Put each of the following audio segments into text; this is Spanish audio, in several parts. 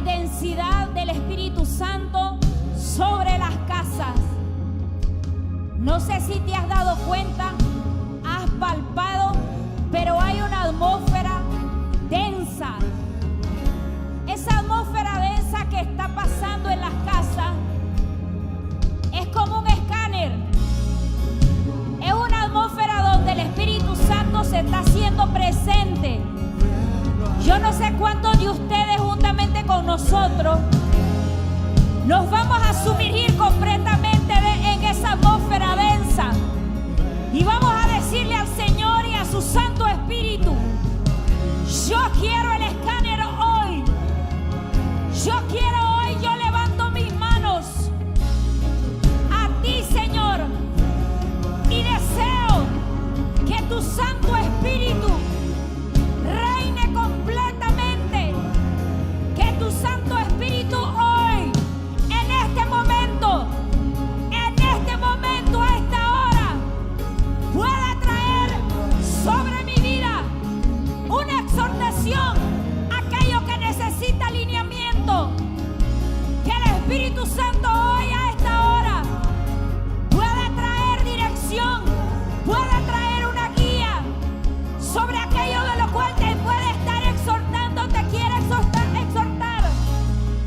hay densidad del Espíritu Santo sobre las casas. No sé si te has dado cuenta, has palpado, pero hay una atmósfera densa. Esa atmósfera densa que está pasando en las casas es como un escáner. Es una atmósfera donde el Espíritu Santo se está haciendo presente. Yo no sé cuántos de ustedes juntamente con nosotros nos vamos a sumergir completamente en esa atmósfera densa y vamos a decirle al Señor y a su Santo Espíritu: yo quiero el escáner hoy. Yo quiero hoy, yo levanto mis manos a ti, Señor, y deseo que tu Santo Espíritu reine completamente, que tu Santo Espíritu hoy, en este momento, a esta hora, pueda traer sobre mi vida una exhortación, aquello que necesita alineamiento, que el Espíritu Santo hoy a esta hora pueda traer dirección, pueda traer una guía sobre aquello de lo cual te puede estar exhortando, te quiere exhortar.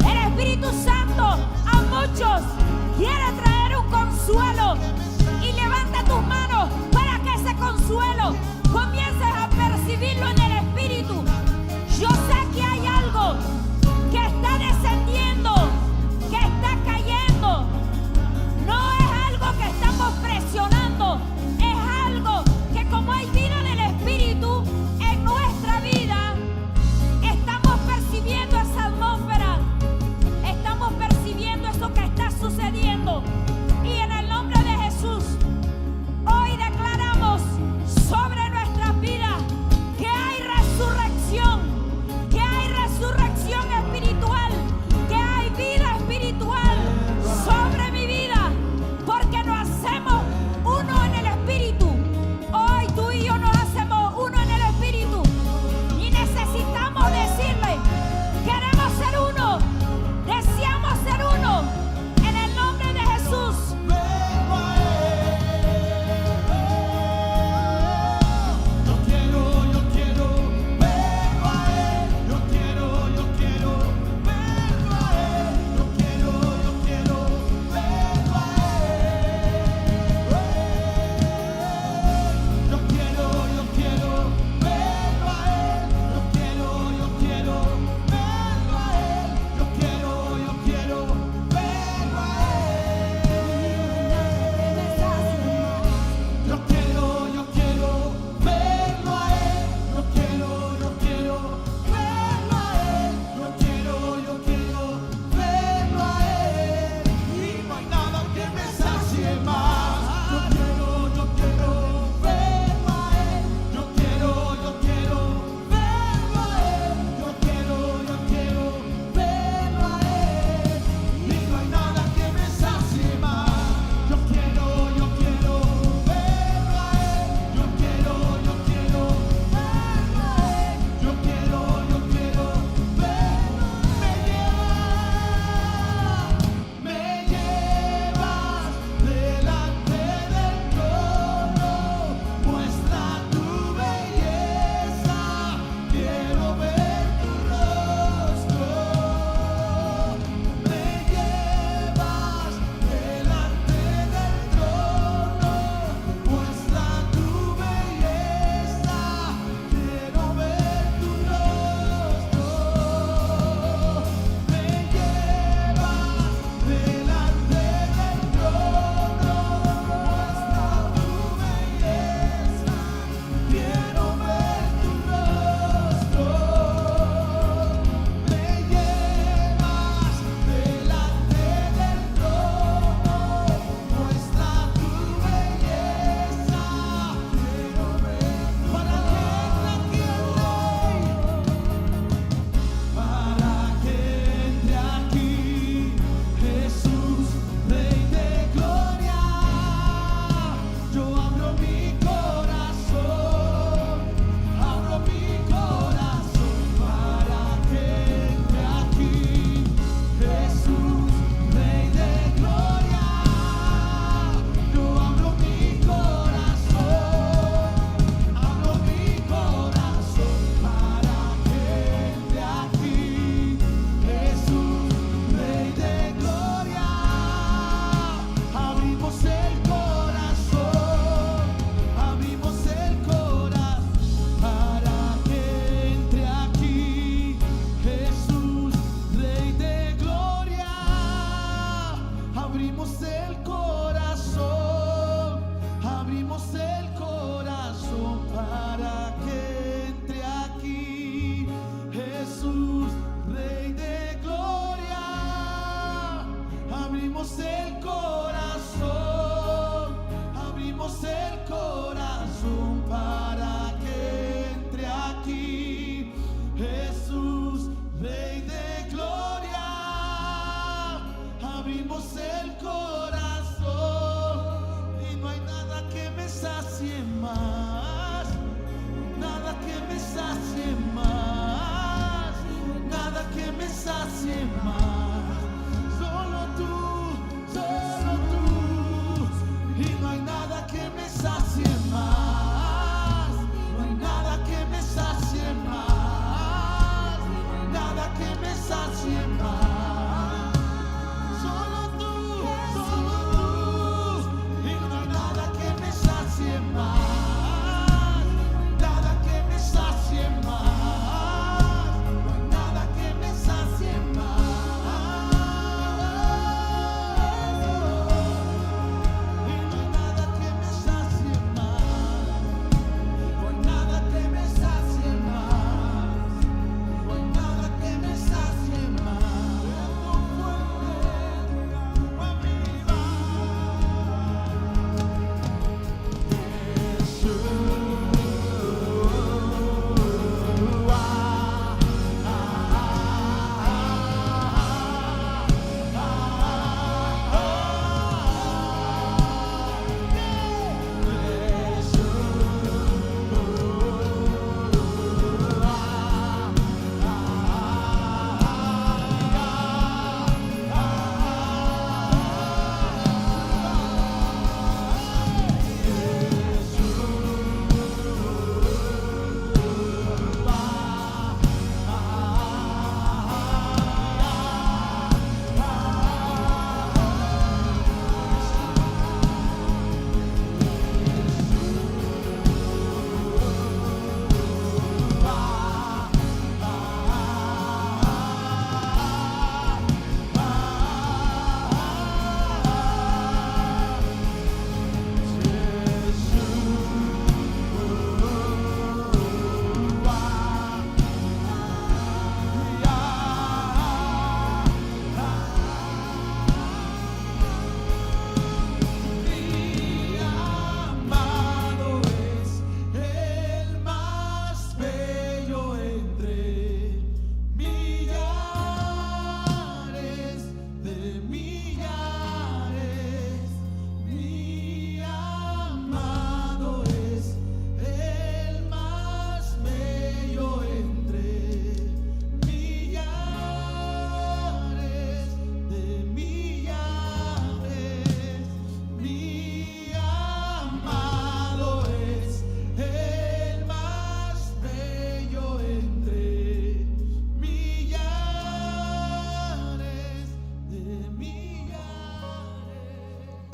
El Espíritu Santo a muchos quiere traer un consuelo, y levanta tus manos para que ese consuelo comiences a percibirlo en el Espíritu. Yo sé que hay algo que está descendiendo, que está cayendo,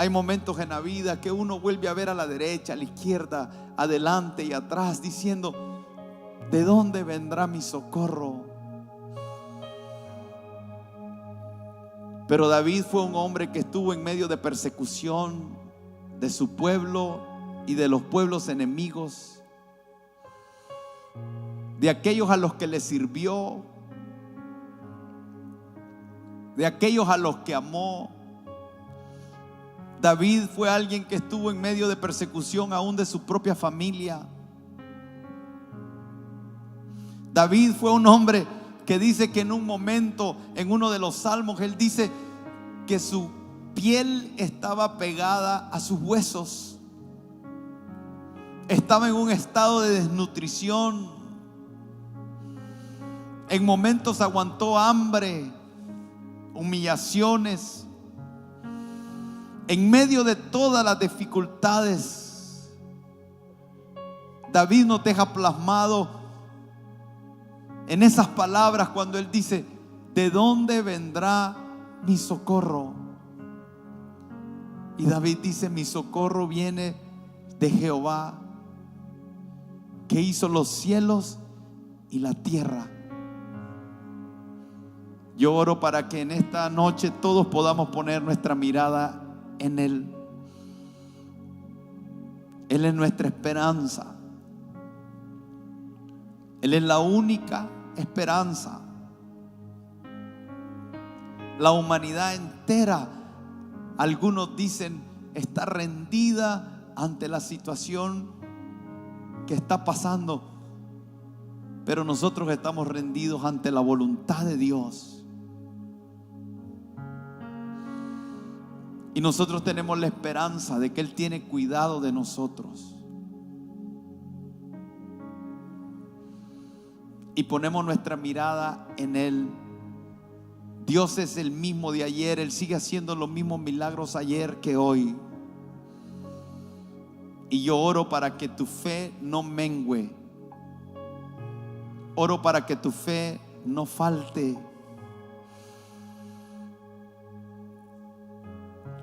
Hay momentos en la vida que uno vuelve a ver a la derecha, a la izquierda, adelante y atrás, diciendo: ¿de dónde vendrá mi socorro? Pero David fue un hombre que estuvo en medio de persecución de su pueblo y de los pueblos enemigos, de aquellos a los que le sirvió, de aquellos a los que amó. David fue alguien que estuvo en medio de persecución aún de su propia familia. David fue un hombre que dice que en un momento, en uno de los salmos, él dice que su piel estaba pegada a sus huesos. Estaba en un estado de desnutrición. En momentos aguantó hambre, humillaciones. En medio de todas las dificultades, David nos deja plasmado en esas palabras cuando él dice: ¿de dónde vendrá mi socorro? Y David dice: mi socorro viene de Jehová, que hizo los cielos y la tierra. Yo oro para que en esta noche todos podamos poner nuestra mirada en Él. Él es nuestra esperanza. Él es la única esperanza. La humanidad entera, algunos dicen, está rendida ante la situación que está pasando, pero nosotros estamos rendidos ante la voluntad de Dios. Y nosotros tenemos la esperanza de que Él tiene cuidado de nosotros. Y ponemos nuestra mirada en Él. Dios es el mismo de ayer. Él sigue haciendo los mismos milagros ayer que hoy. Y yo oro para que tu fe no mengüe. Oro para que tu fe no falte.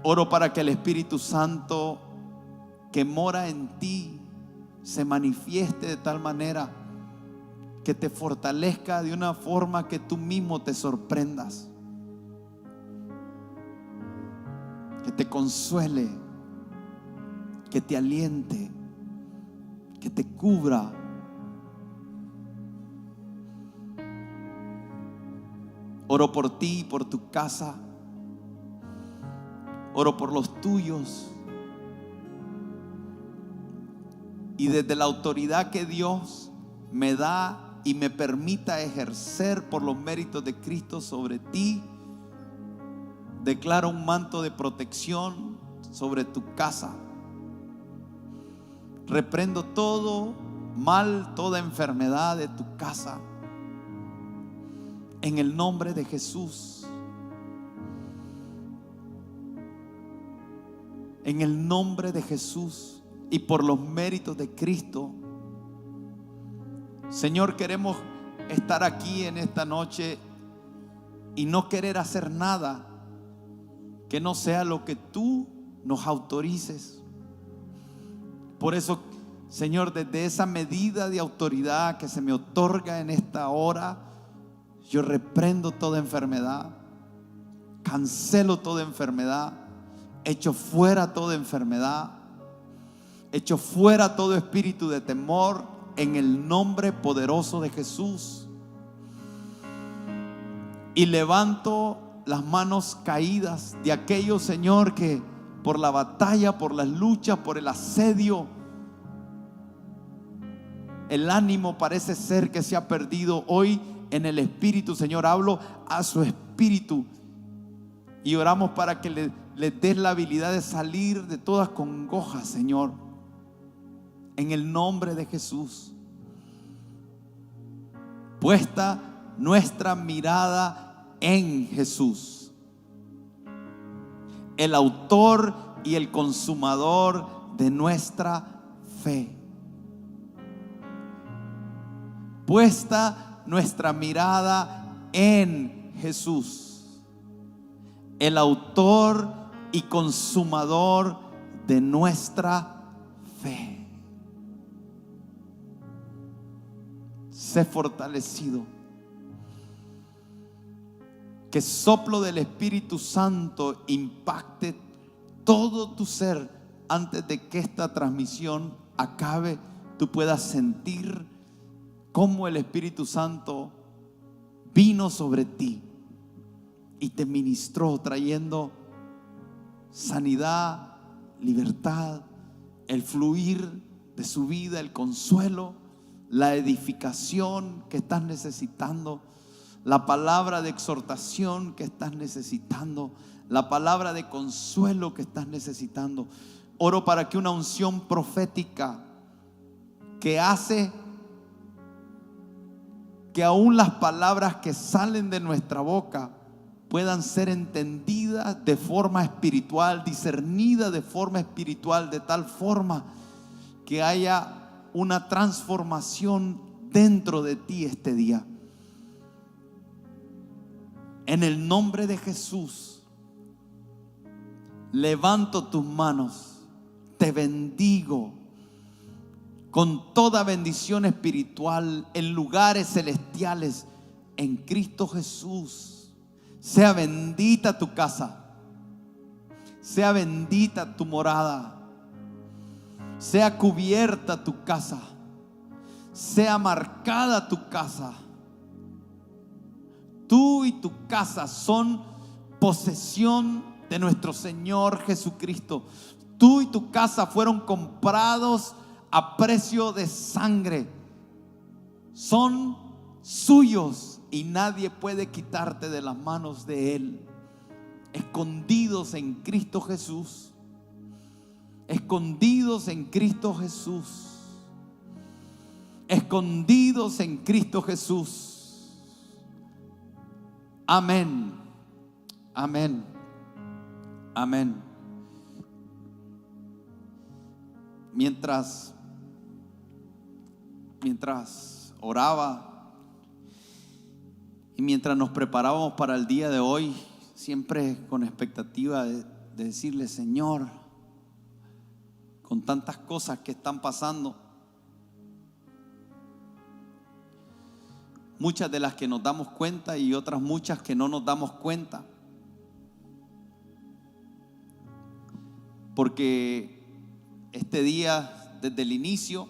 Oro para que el Espíritu Santo que mora en ti se manifieste de tal manera que te fortalezca de una forma que tú mismo te sorprendas, que te consuele, que te aliente, que te cubra. Oro por ti y por tu casa. Oro por los tuyos. Y desde la autoridad que Dios me da y me permita ejercer por los méritos de Cristo sobre ti, declaro un manto de protección sobre tu casa. Reprendo todo mal, toda enfermedad de tu casa, en el nombre de Jesús. En el nombre de Jesús y por los méritos de Cristo. Señor, queremos estar aquí en esta noche y no querer hacer nada que no sea lo que tú nos autorices. Por eso, Señor, desde esa medida de autoridad que se me otorga en esta hora, yo reprendo toda enfermedad, cancelo toda enfermedad, echo fuera toda enfermedad, echo fuera todo espíritu de temor en el nombre poderoso de Jesús. Y levanto las manos caídas de aquellos, Señor, que por la batalla, por las luchas, por el asedio, el ánimo parece ser que se ha perdido. Hoy en el espíritu, Señor, hablo a su espíritu y oramos para que le des la habilidad de salir de todas congojas, Señor, en el nombre de Jesús. Puesta nuestra mirada en Jesús, el autor y el consumador de nuestra fe. Puesta nuestra mirada en Jesús, el autor y consumador de nuestra fe. Sé fortalecido. Que soplo del Espíritu Santo impacte todo tu ser antes de que esta transmisión acabe. Tú puedas sentir cómo el Espíritu Santo vino sobre ti y te ministró, trayendo sanidad, libertad, el fluir de su vida, el consuelo, la edificación que estás necesitando, la palabra de exhortación que estás necesitando, la palabra de consuelo que estás necesitando. Oro para que una unción profética que hace que aún las palabras que salen de nuestra boca puedan ser entendidas de forma espiritual, discernidas de forma espiritual, de tal forma que haya una transformación dentro de ti este día. En el nombre de Jesús, levanto tus manos, te bendigo con toda bendición espiritual en lugares celestiales en Cristo Jesús. Sea bendita tu casa, sea bendita tu morada, sea cubierta tu casa, sea marcada tu casa. Tú y tu casa son posesión de nuestro Señor Jesucristo. Tú y tu casa fueron comprados a precio de sangre. Son suyos y nadie puede quitarte de las manos de Él. Escondidos en Cristo Jesús. Escondidos en Cristo Jesús. Escondidos en Cristo Jesús. Amén. Amén. Amén. Mientras oraba y mientras nos preparábamos para el día de hoy, siempre con expectativa de decirle: Señor, con tantas cosas que están pasando, muchas de las que nos damos cuenta y otras muchas que no nos damos cuenta, porque este día, desde el inicio,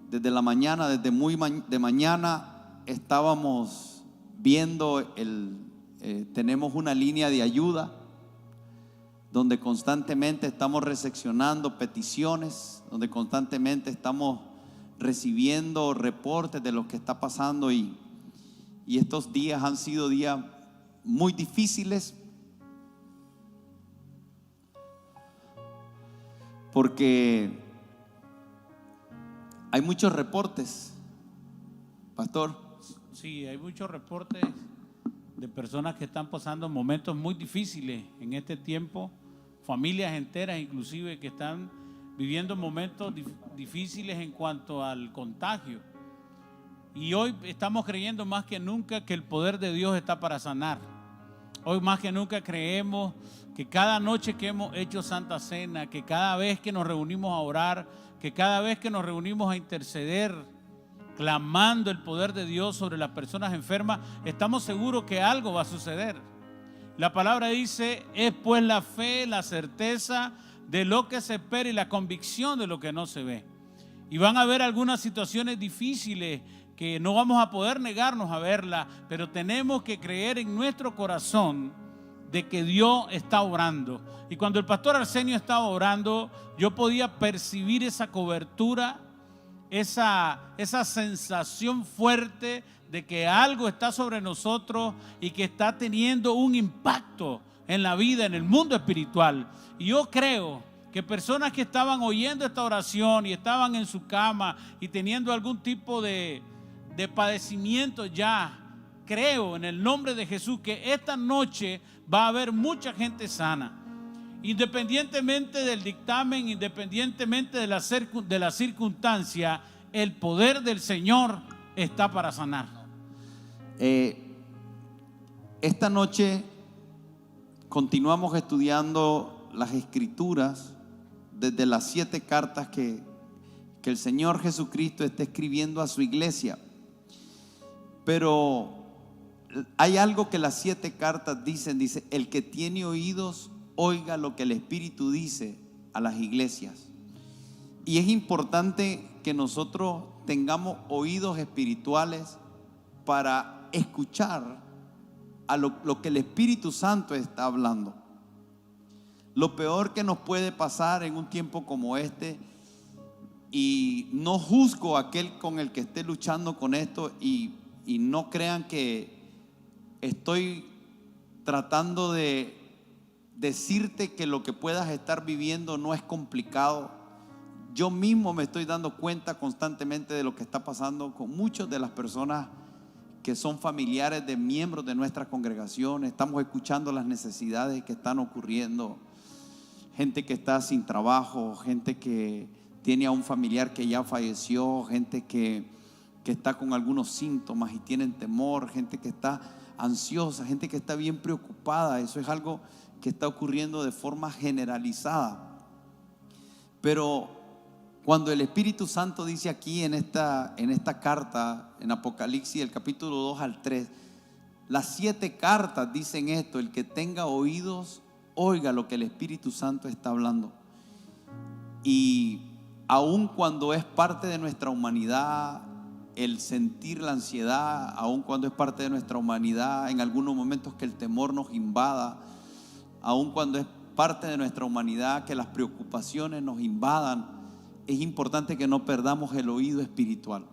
desde la mañana, desde muy de mañana, estábamos viendo tenemos una línea de ayuda donde constantemente estamos recepcionando peticiones, donde constantemente estamos recibiendo reportes de lo que está pasando, y estos días han sido días muy difíciles, porque hay muchos reportes, pastor. Sí, hay muchos reportes de personas que están pasando momentos muy difíciles en este tiempo, familias enteras inclusive que están viviendo momentos difíciles en cuanto al contagio. Y hoy estamos creyendo más que nunca que el poder de Dios está para sanar. Hoy más que nunca creemos que cada noche que hemos hecho Santa Cena, que cada vez que nos reunimos a orar, que cada vez que nos reunimos a interceder, clamando el poder de Dios sobre las personas enfermas, estamos seguros que algo va a suceder. La palabra dice: es pues la fe, la certeza de lo que se espera y la convicción de lo que no se ve. Y van a haber algunas situaciones difíciles que no vamos a poder negarnos a verla, pero tenemos que creer en nuestro corazón de que Dios está obrando. Y cuando el pastor Arsenio estaba orando, yo podía percibir esa cobertura, esa sensación fuerte de que algo está sobre nosotros y que está teniendo un impacto en la vida, en el mundo espiritual. Y yo creo que personas que estaban oyendo esta oración y estaban en su cama y teniendo algún tipo de padecimiento ya, creo en el nombre de Jesús que esta noche va a haber mucha gente sana. Independientemente del dictamen, independientemente de la circunstancia, el poder del Señor está para sanar. Esta noche continuamos estudiando las Escrituras desde las 7 cartas que el Señor Jesucristo está escribiendo a su iglesia. Pero hay algo que las 7 cartas dicen, dice: el que tiene oídos, oiga lo que el Espíritu dice a las iglesias. Y es importante que nosotros tengamos oídos espirituales para escuchar a lo que el Espíritu Santo está hablando. Lo peor que nos puede pasar en un tiempo como este, y no juzgo a aquel con el que esté luchando con esto, y no crean que estoy tratando de decirte que lo que puedas estar viviendo no es complicado. Yo mismo me estoy dando cuenta constantemente de lo que está pasando con muchas de las personas que son familiares de miembros de nuestra congregación. Estamos escuchando las necesidades que están ocurriendo. Gente que está sin trabajo, gente que tiene a un familiar que ya falleció, gente que está con algunos síntomas y tienen temor, gente que está ansiosa, gente que está bien preocupada. Eso es algo que está ocurriendo de forma generalizada. Pero cuando el Espíritu Santo dice aquí en esta carta, en Apocalipsis, el capítulo 2 al 3, las 7 cartas dicen esto: el que tenga oídos, oiga lo que el Espíritu Santo está hablando. Y aun cuando es parte de nuestra humanidad el sentir la ansiedad, aun cuando es parte de nuestra humanidad en algunos momentos que el temor nos invada, aun cuando es parte de nuestra humanidad que las preocupaciones nos invadan, es importante que no perdamos el oído espiritual.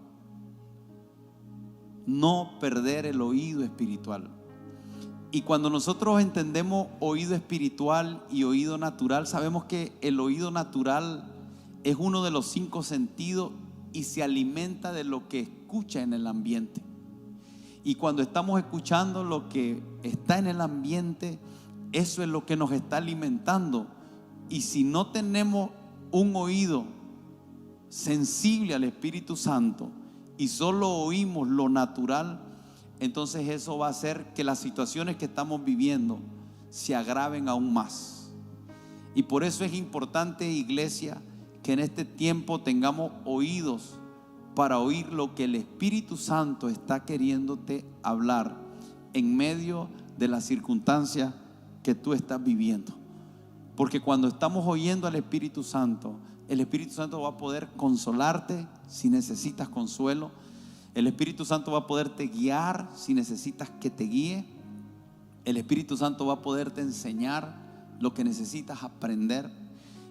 No perder el oído espiritual. Y cuando nosotros entendemos oído espiritual y oído natural, sabemos que el oído natural es uno de los 5 sentidos y se alimenta de lo que escucha en el ambiente. Y cuando estamos escuchando lo que está en el ambiente, eso es lo que nos está alimentando. Y si no tenemos un oído sensible al Espíritu Santo y solo oímos lo natural, entonces eso va a hacer que las situaciones que estamos viviendo se agraven aún más. Y por eso es importante, iglesia, que en este tiempo tengamos oídos para oír lo que el Espíritu Santo está queriéndote hablar en medio de las circunstancias que tú estás viviendo. Porque cuando estamos oyendo al Espíritu Santo, el Espíritu Santo va a poder consolarte si necesitas consuelo. El Espíritu Santo va a poderte guiar si necesitas que te guíe. El Espíritu Santo va a poderte enseñar lo que necesitas aprender.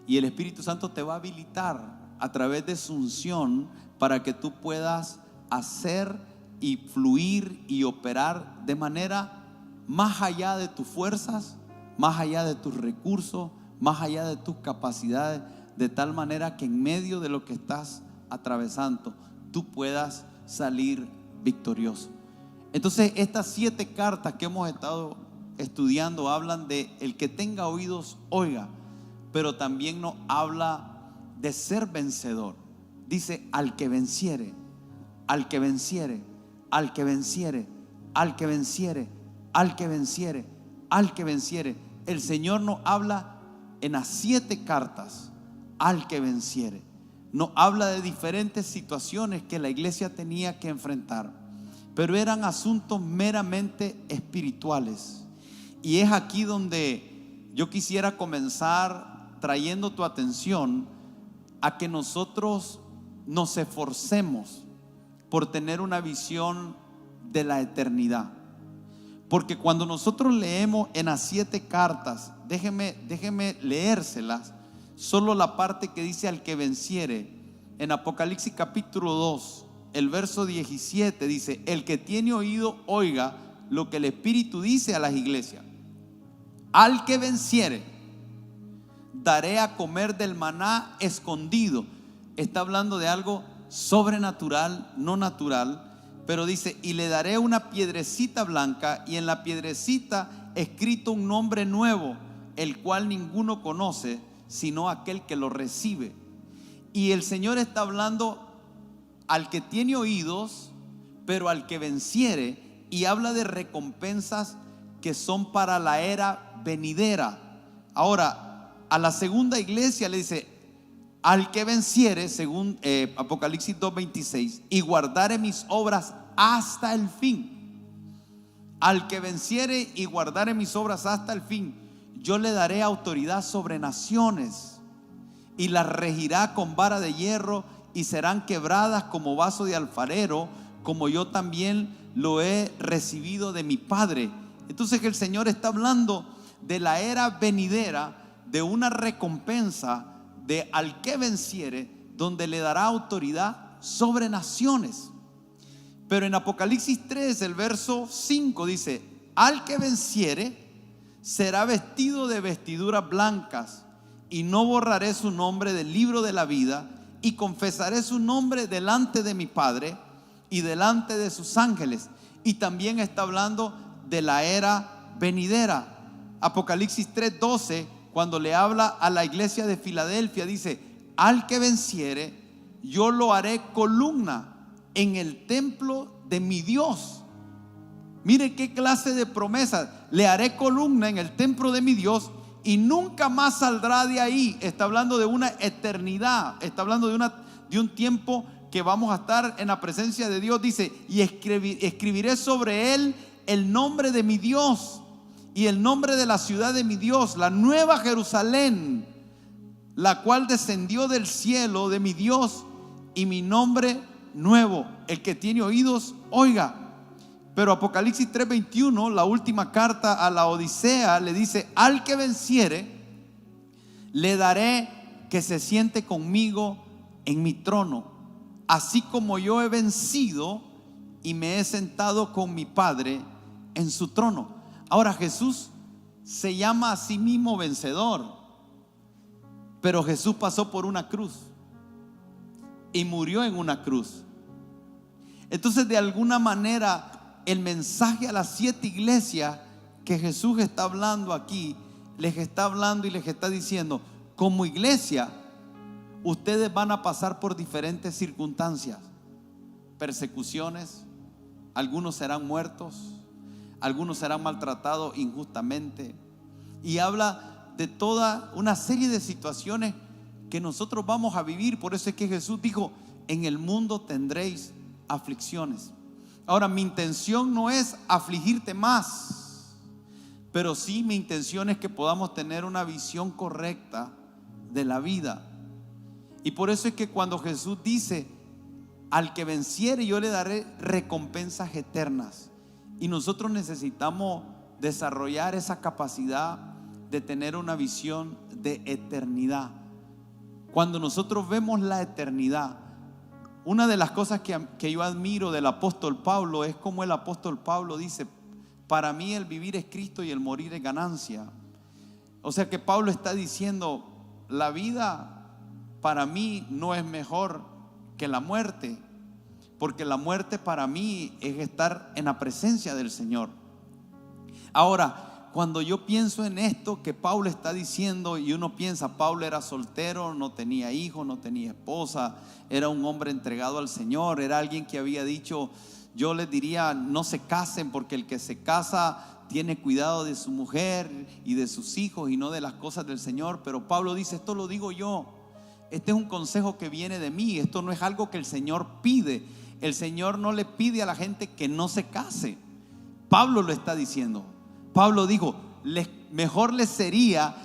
Y el Espíritu Santo te va a habilitar a través de su unción para que tú puedas hacer y fluir y operar de manera más allá de tus fuerzas, más allá de tus recursos, más allá de tus capacidades, de tal manera que en medio de lo que estás atravesando tú puedas salir victorioso. Entonces estas 7 cartas que hemos estado estudiando hablan de el que tenga oídos, oiga, pero también nos habla de ser vencedor. Dice: al que venciere, al que venciere, al que venciere, al que venciere, al que venciere, al que venciere. El Señor nos habla en las 7 cartas: al que venciere. Nos habla de diferentes situaciones que la iglesia tenía que enfrentar, pero eran asuntos meramente espirituales. Y es aquí donde yo quisiera comenzar trayendo tu atención a que nosotros nos esforcemos por tener una visión de la eternidad. Porque cuando nosotros leemos en las 7 cartas, déjeme leérselas, solo la parte que dice al que venciere. En Apocalipsis capítulo 2, el verso 17 dice: el que tiene oído, oiga lo que el Espíritu dice a las iglesias. Al que venciere, daré a comer del maná escondido. Está hablando de algo sobrenatural, no natural, pero dice: y le daré una piedrecita blanca, y en la piedrecita escrito un nombre nuevo, el cual ninguno conoce sino aquel que lo recibe. Y el Señor está hablando al que tiene oídos, pero al que venciere, y habla de recompensas que son para la era venidera. Ahora, a la segunda iglesia le dice: al que venciere, según Apocalipsis 2:26, y guardare mis obras hasta el fin. Al que venciere y guardare mis obras hasta el fin, yo le daré autoridad sobre naciones, y las regirá con vara de hierro, y serán quebradas como vaso de alfarero, como yo también lo he recibido de mi Padre. Entonces el Señor está hablando de la era venidera, de una recompensa de al que venciere, donde le dará autoridad sobre naciones. Pero en Apocalipsis 3, el verso 5 dice: al que venciere será vestido de vestiduras blancas, y no borraré su nombre del libro de la vida, y confesaré su nombre delante de mi Padre y delante de sus ángeles. Y también está hablando de la era venidera. Apocalipsis 3:12, cuando le habla a la iglesia de Filadelfia, dice: al que venciere, yo lo haré columna en el templo de mi Dios. Mire qué clase de promesa: le haré columna en el templo de mi Dios, y nunca más saldrá de ahí. Está hablando de una eternidad, está hablando de un tiempo que vamos a estar en la presencia de Dios. Dice: y escribiré sobre él el nombre de mi Dios y el nombre de la ciudad de mi Dios, la nueva Jerusalén, la cual descendió del cielo de mi Dios, y mi nombre nuevo. El que tiene oídos, oiga. Pero Apocalipsis 3:21, la última carta a la Odisea, le dice: al que venciere, le daré que se siente conmigo en mi trono, así como yo he vencido y me he sentado con mi Padre en su trono. Ahora, Jesús se llama a sí mismo vencedor, pero Jesús pasó por una cruz y murió en una cruz. Entonces, de alguna manera, el mensaje a las 7 iglesias que Jesús está hablando aquí, les está hablando y les está diciendo: como iglesia, ustedes van a pasar por diferentes circunstancias, persecuciones, algunos serán muertos, algunos serán maltratados injustamente, y habla de toda una serie de situaciones que nosotros vamos a vivir. Por eso es que Jesús dijo: en el mundo tendréis aflicciones. Ahora, mi intención no es afligirte más, pero sí mi intención es que podamos tener una visión correcta de la vida. Y por eso es que cuando Jesús dice: al que venciere, yo le daré recompensas eternas. Y nosotros necesitamos desarrollar esa capacidad de tener una visión de eternidad. Cuando nosotros vemos la eternidad, una de las cosas que yo admiro del apóstol Pablo es como el apóstol Pablo dice: para mí el vivir es Cristo y el morir es ganancia. O sea que Pablo está diciendo: la vida para mí no es mejor que la muerte, porque la muerte para mí es estar en la presencia del Señor. Ahora, cuando yo pienso en esto que Pablo está diciendo, y uno piensa: Pablo era soltero, no tenía hijos, no tenía esposa, era un hombre entregado al Señor, era alguien que había dicho: yo les diría, no se casen, porque el que se casa tiene cuidado de su mujer y de sus hijos y no de las cosas del Señor. Pero Pablo dice: esto lo digo yo, este es un consejo que viene de mí, esto no es algo que el Señor pide. El Señor no le pide a la gente que no se case. Pablo lo está diciendo. Pablo dijo: mejor les sería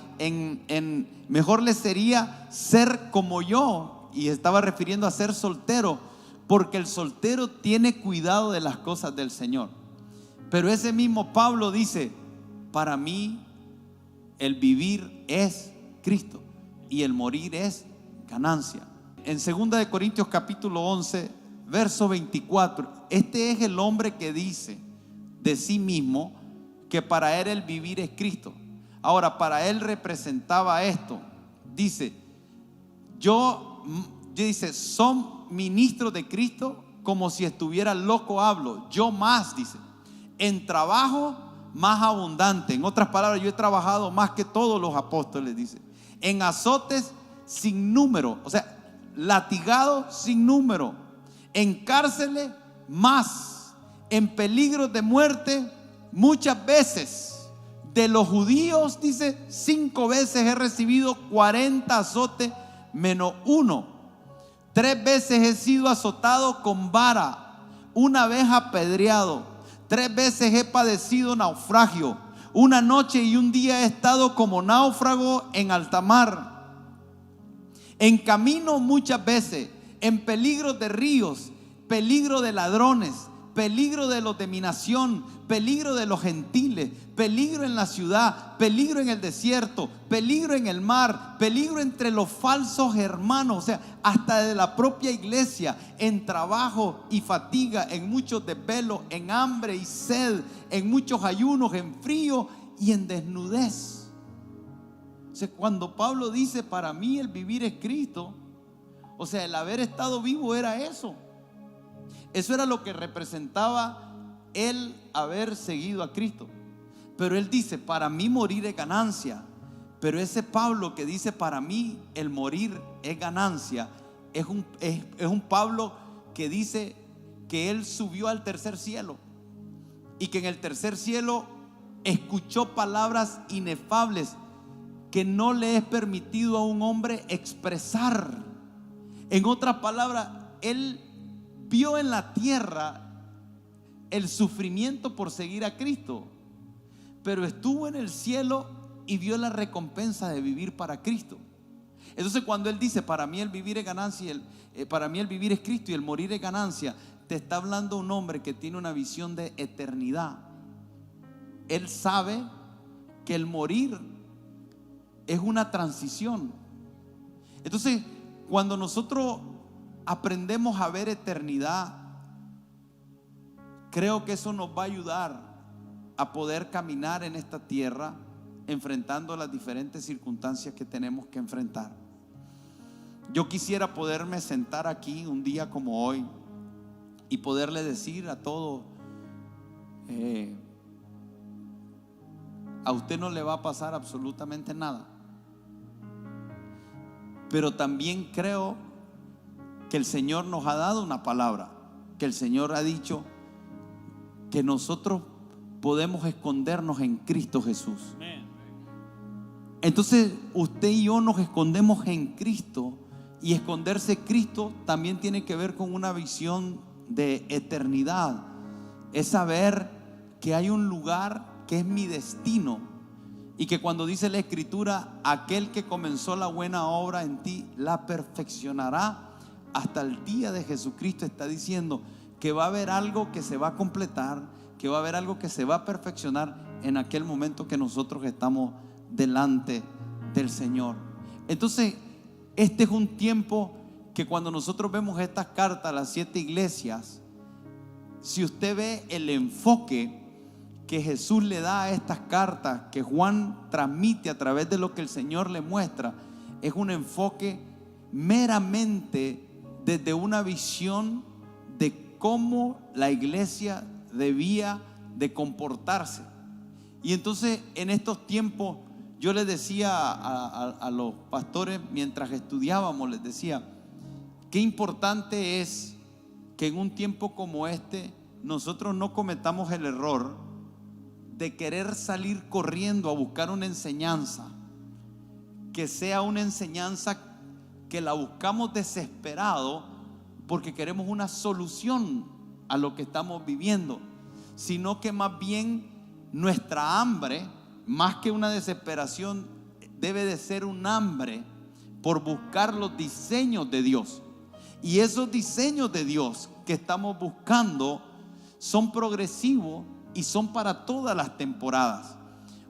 ser como yo, y estaba refiriendo a ser soltero, porque el soltero tiene cuidado de las cosas del Señor. Pero ese mismo Pablo dice: para mí el vivir es Cristo y el morir es ganancia. En 2 Corintios capítulo 11, verso 24, este es el hombre que dice de sí mismo que para él el vivir es Cristo. Ahora, para él representaba esto. Dice: dice, son ministros de Cristo, como si estuviera loco hablo. Yo más, dice, en trabajo más abundante. En otras palabras, yo he trabajado más que todos los apóstoles, dice. En azotes sin número, o sea, latigado sin número. En cárceles más. En peligros de muerte muchas veces. De los judíos, dice, 5 veces he recibido 40 azotes menos 1. 3 veces he sido azotado con vara, 1 vez apedreado, 3 veces he padecido naufragio, 1 noche y 1 día he estado como náufrago en alta mar, en camino muchas veces, en peligro de ríos, peligro de ladrones, peligro de los de mi nación, peligro de los gentiles, peligro en la ciudad, peligro en el desierto, peligro en el mar, peligro entre los falsos hermanos, o sea, hasta de la propia iglesia, en trabajo y fatiga, en muchos desvelos, en hambre y sed, en muchos ayunos, en frío y en desnudez. O sea, cuando Pablo dice, para mí el vivir es Cristo, o sea, el haber estado vivo era eso. Eso era lo que representaba el haber seguido a Cristo. Pero él dice, para mí morir es ganancia. Pero ese Pablo que dice, para mí el morir es ganancia, es un Pablo que dice que él subió al tercer cielo y que en el tercer cielo escuchó palabras inefables que no le es permitido a un hombre expresar. En otras palabras, él vio en la tierra el sufrimiento por seguir a Cristo, pero estuvo en el cielo y vio la recompensa de vivir para Cristo. Entonces, cuando él dice, para mí el vivir es ganancia, para mí el vivir es Cristo y el morir es ganancia, te está hablando un hombre que tiene una visión de eternidad. Él sabe que el morir es una transición. Entonces, cuando nosotros aprendemos a ver eternidad, creo que eso nos va a ayudar a poder caminar en esta tierra enfrentando las diferentes circunstancias que tenemos que enfrentar. Yo quisiera poderme sentar aquí un día como hoy y poderle decir a todos, a usted no le va a pasar absolutamente nada. Pero también creo que el Señor nos ha dado una palabra, que el Señor ha dicho que nosotros podemos escondernos en Cristo Jesús. Entonces usted y yo nos escondemos en Cristo, y esconderse en Cristo también tiene que ver con una visión de eternidad. Es saber que hay un lugar que es mi destino, y que cuando dice la Escritura, aquel que comenzó la buena obra en ti la perfeccionará hasta el día de Jesucristo. Está diciendo que va a haber algo que se va a completar, que va a haber algo que se va a perfeccionar en aquel momento que nosotros estamos delante del Señor. Entonces, este es un tiempo que cuando nosotros vemos estas cartas a las 7 iglesias, si usted ve el enfoque que Jesús le da a estas cartas, que Juan transmite a través de lo que el Señor le muestra, es un enfoque meramente desde una visión de cómo la iglesia debía de comportarse. Y entonces, en estos tiempos, yo les decía a los pastores mientras estudiábamos, les decía, qué importante es que en un tiempo como este nosotros no cometamos el error de querer salir corriendo a buscar una enseñanza que sea una enseñanza que la buscamos desesperado porque queremos una solución a lo que estamos viviendo, sino que más bien nuestra hambre, más que una desesperación, debe de ser un hambre por buscar los diseños de Dios. Y esos diseños de Dios que estamos buscando son progresivos y son para todas las temporadas.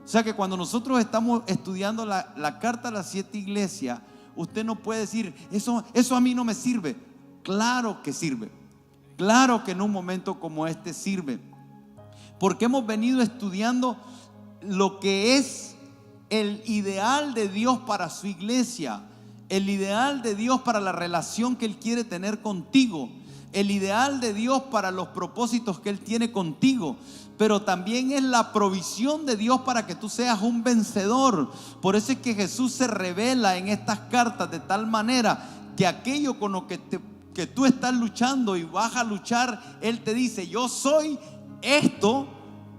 O sea que cuando nosotros estamos estudiando la carta a las 7 iglesias, usted no puede decir, eso a mí no me sirve. Claro que sirve. Claro que en un momento como este sirve. Porque hemos venido estudiando lo que es el ideal de Dios para su iglesia, el ideal de Dios para la relación que Él quiere tener contigo, el ideal de Dios para los propósitos que Él tiene contigo, pero también es la provisión de Dios para que tú seas un vencedor. Por eso es que Jesús se revela en estas cartas de tal manera que aquello con lo que tú estás luchando y vas a luchar, Él te dice, yo soy esto,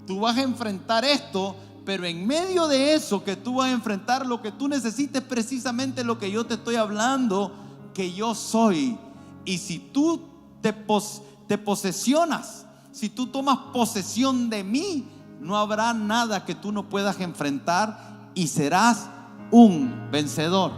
tú vas a enfrentar esto, Pero en medio de eso que tú vas a enfrentar, lo que tú necesites, precisamente lo que yo te estoy hablando, que yo soy. Y si tú te posesionas, si tú tomas posesión de mí, no habrá nada que tú no puedas enfrentar y serás un vencedor.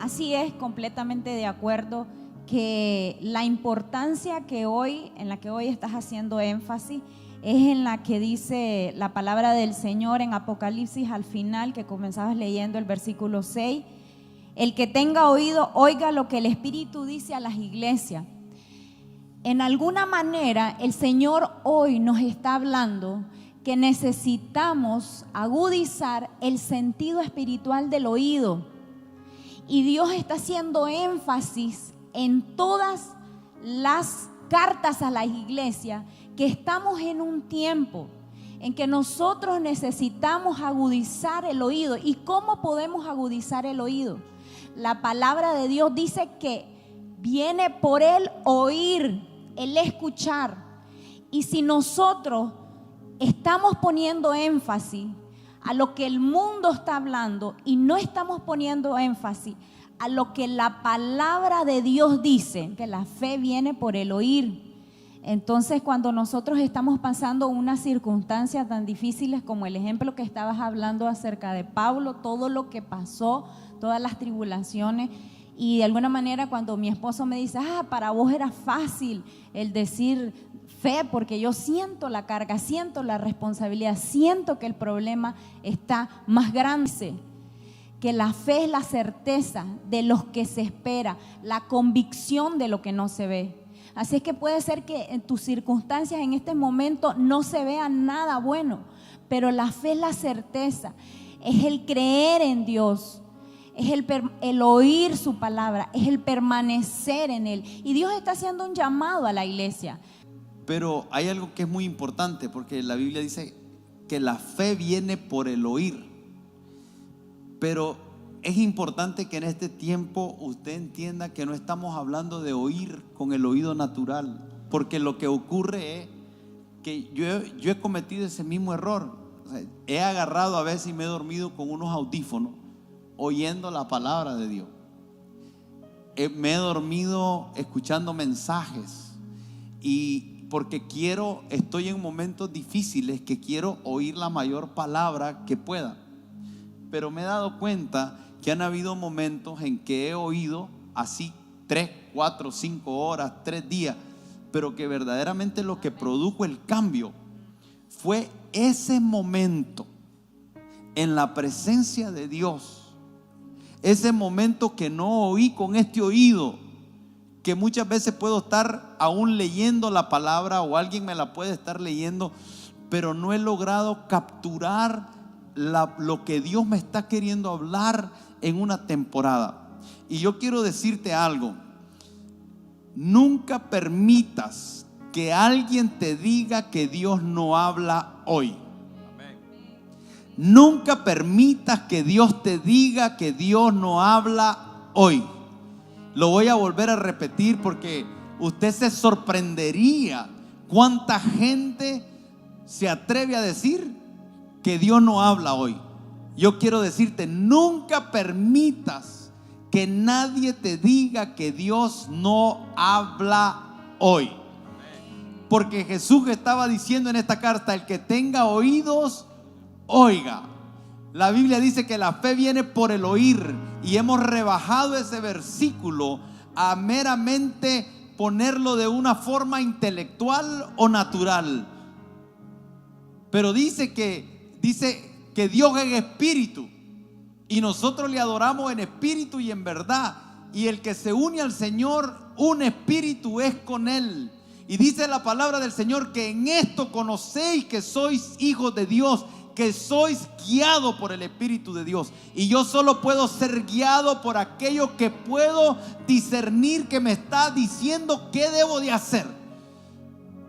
Así es, completamente de acuerdo, que la importancia en la que hoy estás haciendo énfasis es en la que dice la palabra del Señor en Apocalipsis al final, que comenzabas leyendo el versículo 6. El que tenga oído, oiga lo que el Espíritu dice a las iglesias. En alguna manera el Señor hoy nos está hablando que necesitamos agudizar el sentido espiritual del oído. Y Dios está haciendo énfasis en todas las cartas a las iglesias que estamos en un tiempo en que nosotros necesitamos agudizar el oído. ¿Y cómo podemos agudizar el oído? La palabra de Dios dice que viene por el oír, el escuchar. Y si nosotros estamos poniendo énfasis a lo que el mundo está hablando y no estamos poniendo énfasis a lo que la palabra de Dios dice, que la fe viene por el oír. Entonces, cuando nosotros estamos pasando unas circunstancias tan difíciles como el ejemplo que estabas hablando acerca de Pablo, todo lo que pasó, todas las tribulaciones, y de alguna manera cuando mi esposo me dice, para vos era fácil el decir fe, porque yo siento la carga, siento la responsabilidad, siento que el problema está más grande. Que la fe es la certeza de lo que se espera, la convicción de lo que no se ve. Así es que puede ser que en tus circunstancias en este momento no se vea nada bueno, pero la fe es la certeza, es el creer en Dios, es el oír su palabra, es el permanecer en Él. Y Dios está haciendo un llamado a la iglesia. Pero hay algo que es muy importante, porque la Biblia dice que la fe viene por el oír. Pero es importante que en este tiempo usted entienda que no estamos hablando de oír con el oído natural, porque lo que ocurre es que yo he cometido ese mismo error. O sea, he agarrado a veces y me he dormido con unos audífonos oyendo la palabra de Dios. Me he dormido escuchando mensajes, y porque estoy en momentos difíciles que quiero oír la mayor palabra que pueda. Pero me he dado cuenta que han habido momentos en que he oído así 3, 4, 5 horas, 3 días, pero que verdaderamente lo que produjo el cambio fue ese momento en la presencia de Dios, ese momento que no oí con este oído, que muchas veces puedo estar aún leyendo la palabra o alguien me la puede estar leyendo, pero no he logrado capturar lo que Dios me está queriendo hablar en una temporada. Y yo quiero decirte algo: nunca permitas que alguien te diga que Dios no habla hoy. Nunca permitas que Dios te diga que Dios no habla hoy. Lo voy a volver a repetir porque usted se sorprendería cuánta gente se atreve a decir que Dios no habla hoy. Yo quiero decirte, nunca permitas que nadie te diga que Dios no habla hoy. Porque Jesús estaba diciendo en esta carta: el que tenga oídos, oiga. La Biblia dice que la fe viene por el oír, y hemos rebajado ese versículo a meramente ponerlo de una forma intelectual o natural. Pero dice que Dios es espíritu, y nosotros le adoramos en espíritu y en verdad, y el que se une al Señor, un espíritu es con Él. Y dice la palabra del Señor que en esto conocéis que sois hijos de Dios, que sois guiados por el Espíritu de Dios. Y yo solo puedo ser guiado por aquello que puedo discernir que me está diciendo qué debo de hacer.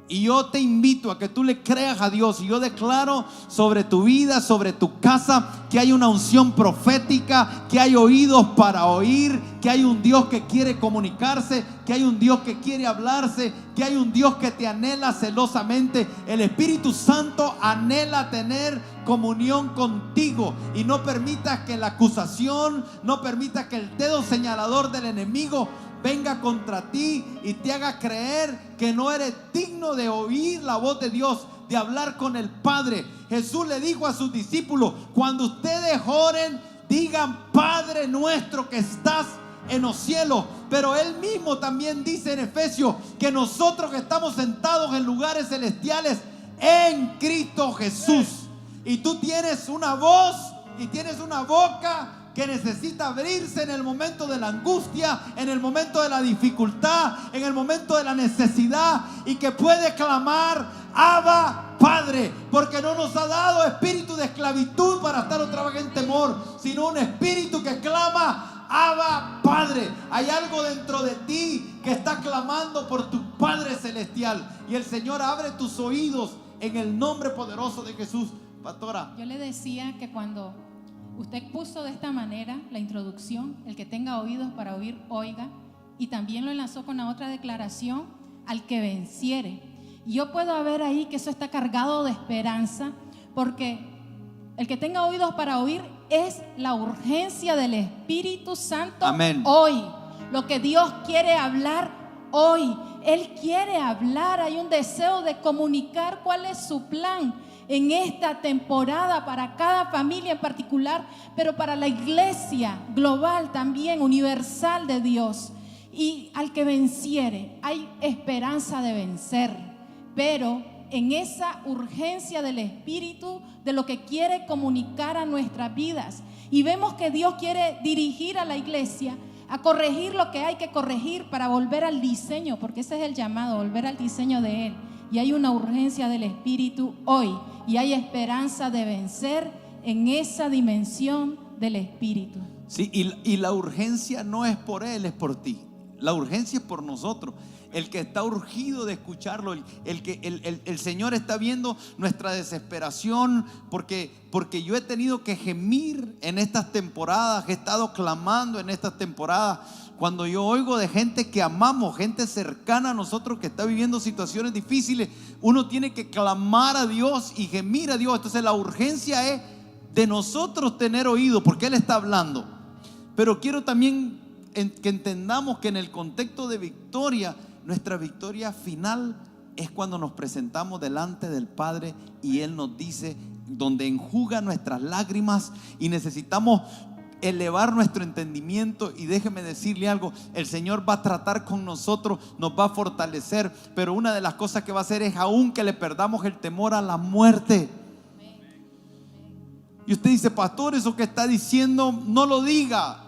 Y yo te invito a que tú le creas a Dios. Y yo declaro sobre tu vida, sobre tu casa, que hay una unción profética, que hay oídos para oír, que hay un Dios que quiere comunicarse, que hay un Dios que quiere hablarse, que hay un Dios que te anhela celosamente. El Espíritu Santo anhela tener comunión contigo. Y no permitas que la acusación, no permitas que el dedo señalador del enemigo venga contra ti y te haga creer que no eres digno de oír la voz de Dios, de hablar con el Padre. Jesús le dijo a sus discípulos: cuando ustedes oren, digan: Padre nuestro que estás en los cielos. Pero Él mismo también dice en Efesios que nosotros que estamos sentados en lugares celestiales en Cristo Jesús. Y tú tienes una voz y tienes una boca que necesita abrirse en el momento de la angustia, en el momento de la dificultad, en el momento de la necesidad, y que puede clamar: Abba Padre, porque no nos ha dado espíritu de esclavitud para estar otra vez en temor, sino un espíritu que clama: Abba Padre. Hay algo dentro de ti que está clamando por tu Padre Celestial, y el Señor abre tus oídos en el nombre poderoso de Jesús. Pastora, yo le decía que cuando usted puso de esta manera la introducción, el que tenga oídos para oír, oiga, y también lo enlazó con la otra declaración: al que venciere. Y yo puedo ver ahí que eso está cargado de esperanza, porque el que tenga oídos para oír es la urgencia del Espíritu Santo. Amén. Hoy, lo que Dios quiere hablar hoy, Él quiere hablar. Hay un deseo de comunicar cuál es su plan en esta temporada para cada familia en particular, pero para la iglesia global también, universal de Dios. Y al que venciere, hay esperanza de vencer, pero en esa urgencia del Espíritu, de lo que quiere comunicar a nuestras vidas. Y vemos que Dios quiere dirigir a la iglesia a corregir lo que hay que corregir para volver al diseño, porque ese es el llamado, volver al diseño de Él. Y hay una urgencia del Espíritu hoy, y hay esperanza de vencer en esa dimensión del Espíritu. sí, y la urgencia no es por Él, es por ti. La urgencia es por nosotros. El que está urgido de escucharlo, el Señor está viendo nuestra desesperación, porque yo he tenido que gemir en estas temporadas, he estado clamando en estas temporadas. Cuando yo oigo de gente que amamos, gente cercana a nosotros que está viviendo situaciones difíciles, uno tiene que clamar a Dios y gemir a Dios. Entonces la urgencia es de nosotros tener oído, porque Él está hablando. Pero quiero también que entendamos que en el contexto de victoria, nuestra victoria final es cuando nos presentamos delante del Padre y Él nos dice, donde enjuga nuestras lágrimas, y necesitamos elevar nuestro entendimiento. Y déjeme decirle algo: el Señor va a tratar con nosotros, nos va a fortalecer, pero una de las cosas que va a hacer es aún que le perdamos el temor a la muerte. Y usted dice: pastor, eso que está diciendo no lo diga.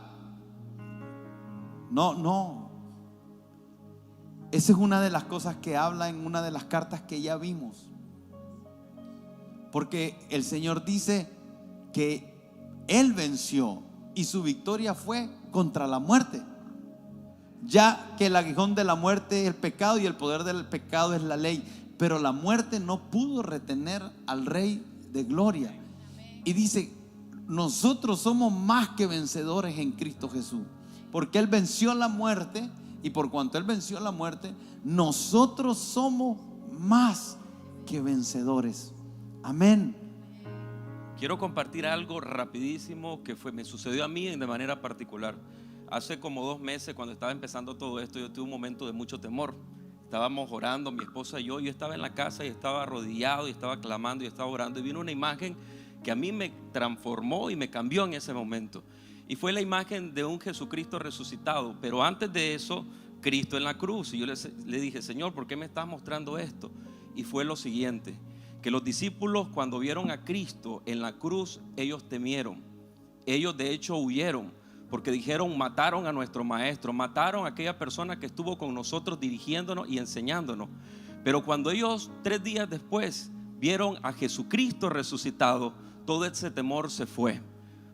No. Esa es una de las cosas que habla en una de las cartas que ya vimos. Porque el Señor dice que Él venció y su victoria fue contra la muerte. Ya que el aguijón de la muerte es el pecado y el poder del pecado es la ley. Pero la muerte no pudo retener al Rey de Gloria. Y dice: nosotros somos más que vencedores en Cristo Jesús. Porque Él venció la muerte. Y por cuanto Él venció la muerte, nosotros somos más que vencedores. Amén. Quiero compartir algo rapidísimo que me sucedió a mí de manera particular. Hace como 2 meses, cuando estaba empezando todo esto, yo tuve un momento de mucho temor. Estábamos orando, mi esposa y yo estaba en la casa y estaba arrodillado y estaba clamando y estaba orando, y vino una imagen que a mí me transformó y me cambió en ese momento. Y fue la imagen de un Jesucristo resucitado, pero antes de eso, Cristo en la cruz. Y yo le dije: Señor, ¿por qué me estás mostrando esto? Y fue lo siguiente: que los discípulos, cuando vieron a Cristo en la cruz, ellos temieron. Ellos de hecho huyeron, porque dijeron: mataron a nuestro maestro, mataron a aquella persona que estuvo con nosotros dirigiéndonos y enseñándonos. Pero cuando ellos 3 días después vieron a Jesucristo resucitado, todo ese temor se fue,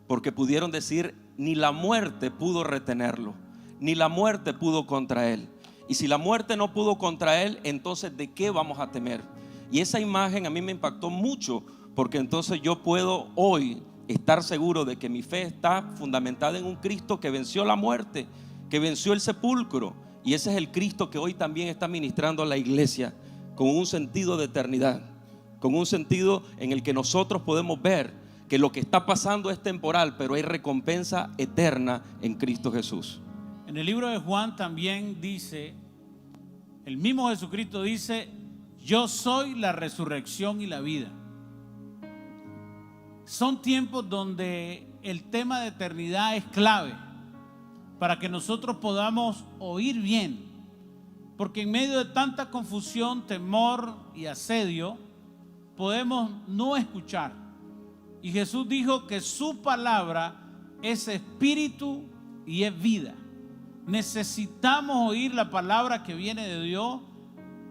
porque pudieron decir: ni la muerte pudo retenerlo, ni la muerte pudo contra Él. Y si la muerte no pudo contra él, entonces ¿de qué vamos a temer? Y esa imagen a mí me impactó mucho, porque entonces yo puedo hoy estar seguro de que mi fe está fundamentada en un Cristo que venció la muerte, que venció el sepulcro. Y ese es el Cristo que hoy también está ministrando a la iglesia con un sentido de eternidad, con un sentido en el que nosotros podemos ver que lo que está pasando es temporal, pero hay recompensa eterna en Cristo Jesús. En el libro de Juan también dice, el mismo Jesucristo dice: yo soy la resurrección y la vida. Son tiempos donde el tema de eternidad es clave para que nosotros podamos oír bien, porque en medio de tanta confusión, temor y asedio podemos no escuchar. Y Jesús dijo que su palabra es espíritu y es vida. Necesitamos oír la palabra que viene de Dios.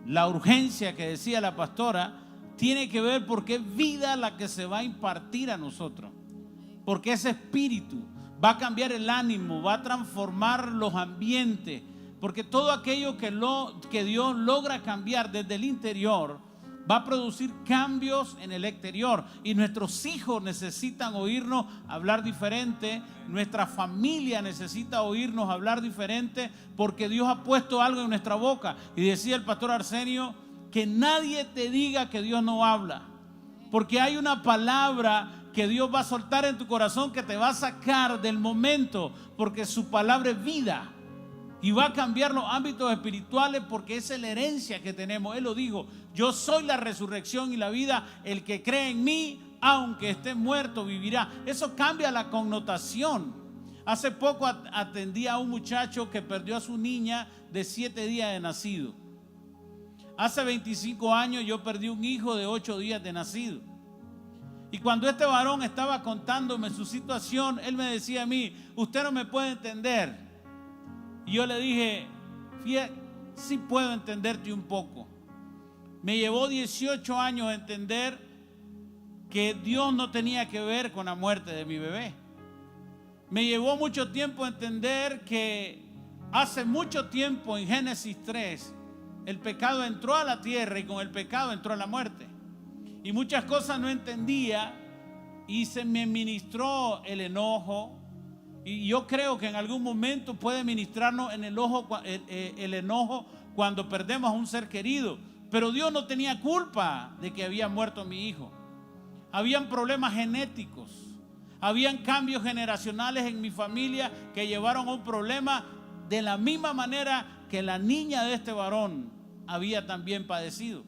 La urgencia que decía la pastora tiene que ver porque es vida la que se va a impartir a nosotros, porque ese espíritu va a cambiar el ánimo, va a transformar los ambientes, porque todo aquello que Dios logra cambiar desde el interior va a producir cambios en el exterior. Y nuestros hijos necesitan oírnos hablar diferente, nuestra familia necesita oírnos hablar diferente, porque Dios ha puesto algo en nuestra boca. Y decía el pastor Arsenio, que nadie te diga que Dios no habla, porque hay una palabra que Dios va a soltar en tu corazón que te va a sacar del momento, porque su palabra es vida y va a cambiar los ámbitos espirituales, porque esa es la herencia que tenemos. Él lo dijo: yo soy la resurrección y la vida, el que cree en mí, aunque esté muerto, vivirá. Eso cambia la connotación. Hace poco atendí a un muchacho que perdió a su niña de 7 días de nacido. Hace 25 años yo perdí un hijo de 8 días de nacido. Y cuando este varón estaba contándome su situación, él me decía a mí: usted no me puede entender. Y yo le dije: fíjate, sí puedo entenderte un poco. Me llevó 18 años a entender que Dios no tenía que ver con la muerte de mi bebé. Me llevó mucho tiempo a entender que hace mucho tiempo, en Génesis 3, el pecado entró a la tierra y con el pecado entró la muerte. Y muchas cosas no entendía y se me ministró el enojo. Y yo creo que en algún momento puede ministrarnos en el enojo cuando perdemos a un ser querido. Pero Dios no tenía culpa de que había muerto mi hijo. Habían problemas genéticos, habían cambios generacionales en mi familia que llevaron a un problema de la misma manera que la niña de este varón había también padecido.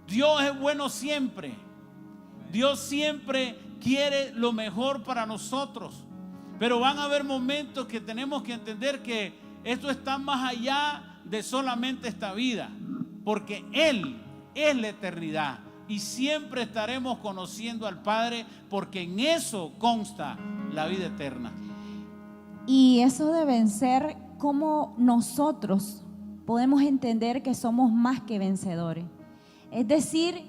Dios es bueno siempre. Dios siempre quiere lo mejor para nosotros. Pero van a haber momentos que tenemos que entender que esto está más allá de solamente esta vida, porque Él es la eternidad y siempre estaremos conociendo al Padre, porque en eso consta la vida eterna. Y eso de vencer, ¿cómo nosotros podemos entender que somos más que vencedores? Es decir,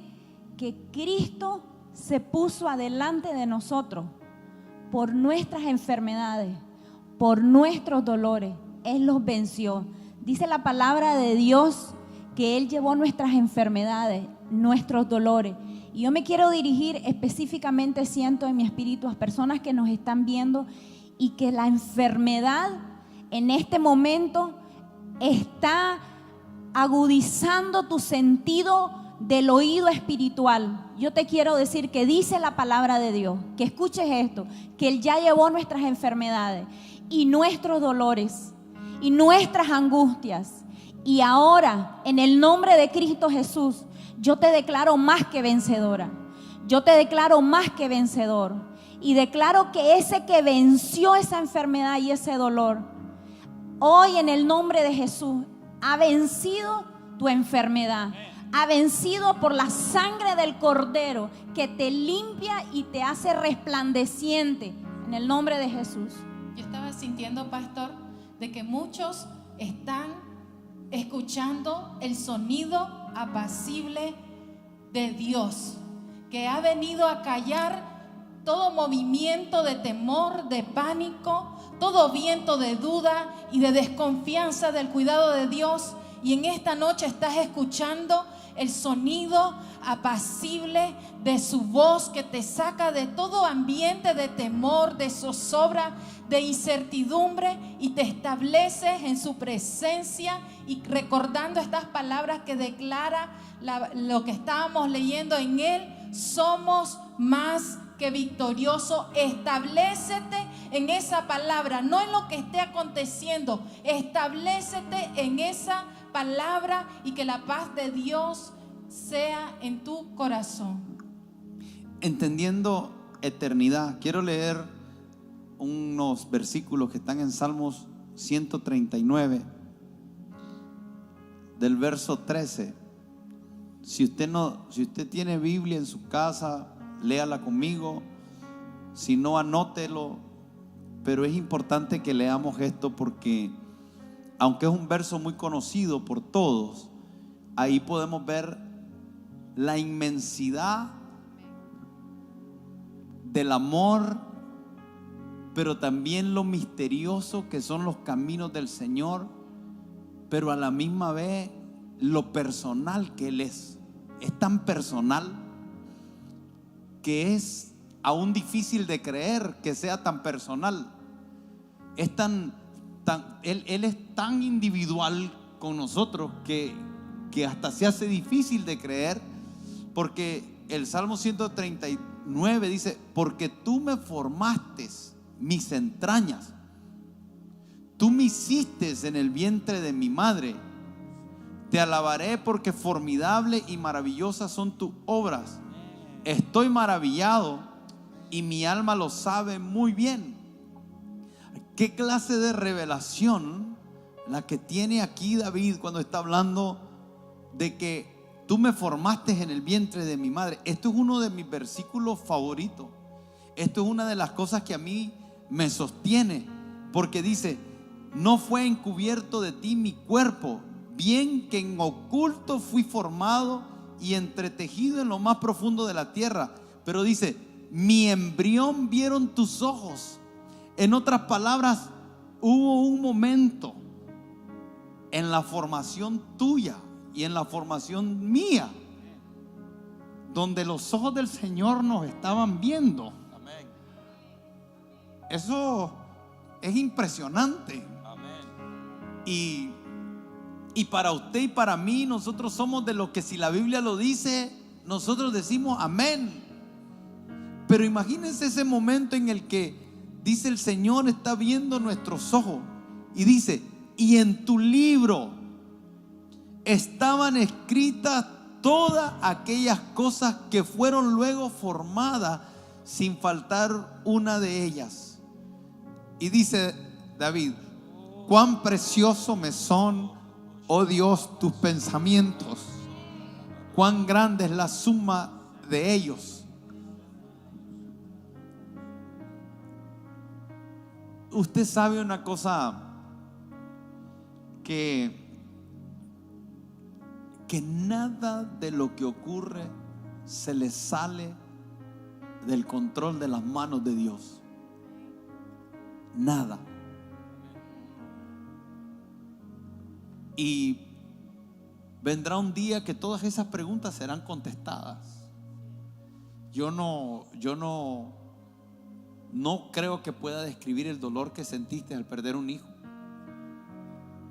que Cristo se puso adelante de nosotros por nuestras enfermedades, por nuestros dolores. Él los venció. Dice la palabra de Dios que Él llevó nuestras enfermedades, nuestros dolores. Y yo me quiero dirigir específicamente, siento en mi espíritu, a personas que nos están viendo y que la enfermedad en este momento está agudizando tu sentido del oído espiritual. Yo te quiero decir que dice la palabra de Dios, que escuches esto, que Él ya llevó nuestras enfermedades y nuestros dolores y nuestras angustias. Y ahora, en el nombre de Cristo Jesús, yo te declaro más que vencedora. Yo te declaro más que vencedor. Y declaro que ese que venció esa enfermedad y ese dolor, hoy en el nombre de Jesús, ha vencido tu enfermedad. Ha vencido por la sangre del Cordero que te limpia y te hace resplandeciente en el nombre de Jesús. Yo estaba sintiendo, pastor, de que muchos están escuchando el sonido apacible de Dios, que ha venido a callar todo movimiento de temor, de pánico, todo viento de duda y de desconfianza del cuidado de Dios, y en esta noche estás escuchando el sonido apacible de su voz que te saca de todo ambiente de temor, de zozobra, de incertidumbre, y te estableces en su presencia, y recordando estas palabras que declara lo que estábamos leyendo en él: somos más que victorioso. Establécete en esa palabra, no en lo que esté aconteciendo. Establécete en esa palabra, y que la paz de Dios sea en tu corazón. Entendiendo eternidad, quiero leer unos versículos que están en Salmos 139, del verso 13. Si usted tiene Biblia en su casa, léala conmigo. Si no, anótelo. Pero es importante que leamos esto, porque aunque es un verso muy conocido por todos, ahí podemos ver la inmensidad del amor, pero también lo misterioso que son los caminos del Señor, pero a la misma vez lo personal que Él es. Es tan personal que es aún difícil de creer que sea tan personal. Es Él es tan individual con nosotros que hasta se hace difícil de creer, porque el Salmo 139 dice: porque tú me formaste mis entrañas, tú me hiciste en el vientre de mi madre. Te alabaré porque formidable y maravillosas son tus obras. Estoy maravillado y mi alma lo sabe muy bien. ¿Qué clase de revelación la que tiene aquí David cuando está hablando de que tú me formaste en el vientre de mi madre? Esto es uno de mis versículos favoritos. Esto es una de las cosas que a mí me sostiene, porque dice: no fue encubierto de ti mi cuerpo, bien que en oculto fui formado y entretejido en lo más profundo de la tierra. Pero dice: mi embrión vieron tus ojos. En otras palabras, hubo un momento en la formación tuya y en la formación mía donde los ojos del Señor nos estaban viendo. Amén. Eso es impresionante. Amén. Y para usted y para mí, nosotros somos de los que, si la Biblia lo dice, nosotros decimos amén. Pero imagínense ese momento en el que dice: el Señor está viendo nuestros ojos, y dice: y en tu libro estaban escritas todas aquellas cosas que fueron luego formadas, sin faltar una de ellas. Y dice David: cuán precioso me son, oh Dios, tus pensamientos, cuán grande es la suma de ellos. Usted sabe una cosa, que nada de lo que ocurre se le sale del control de las manos de Dios. Nada. Y vendrá un día que todas esas preguntas serán contestadas. Yo no creo que pueda describir el dolor que sentiste al perder un hijo.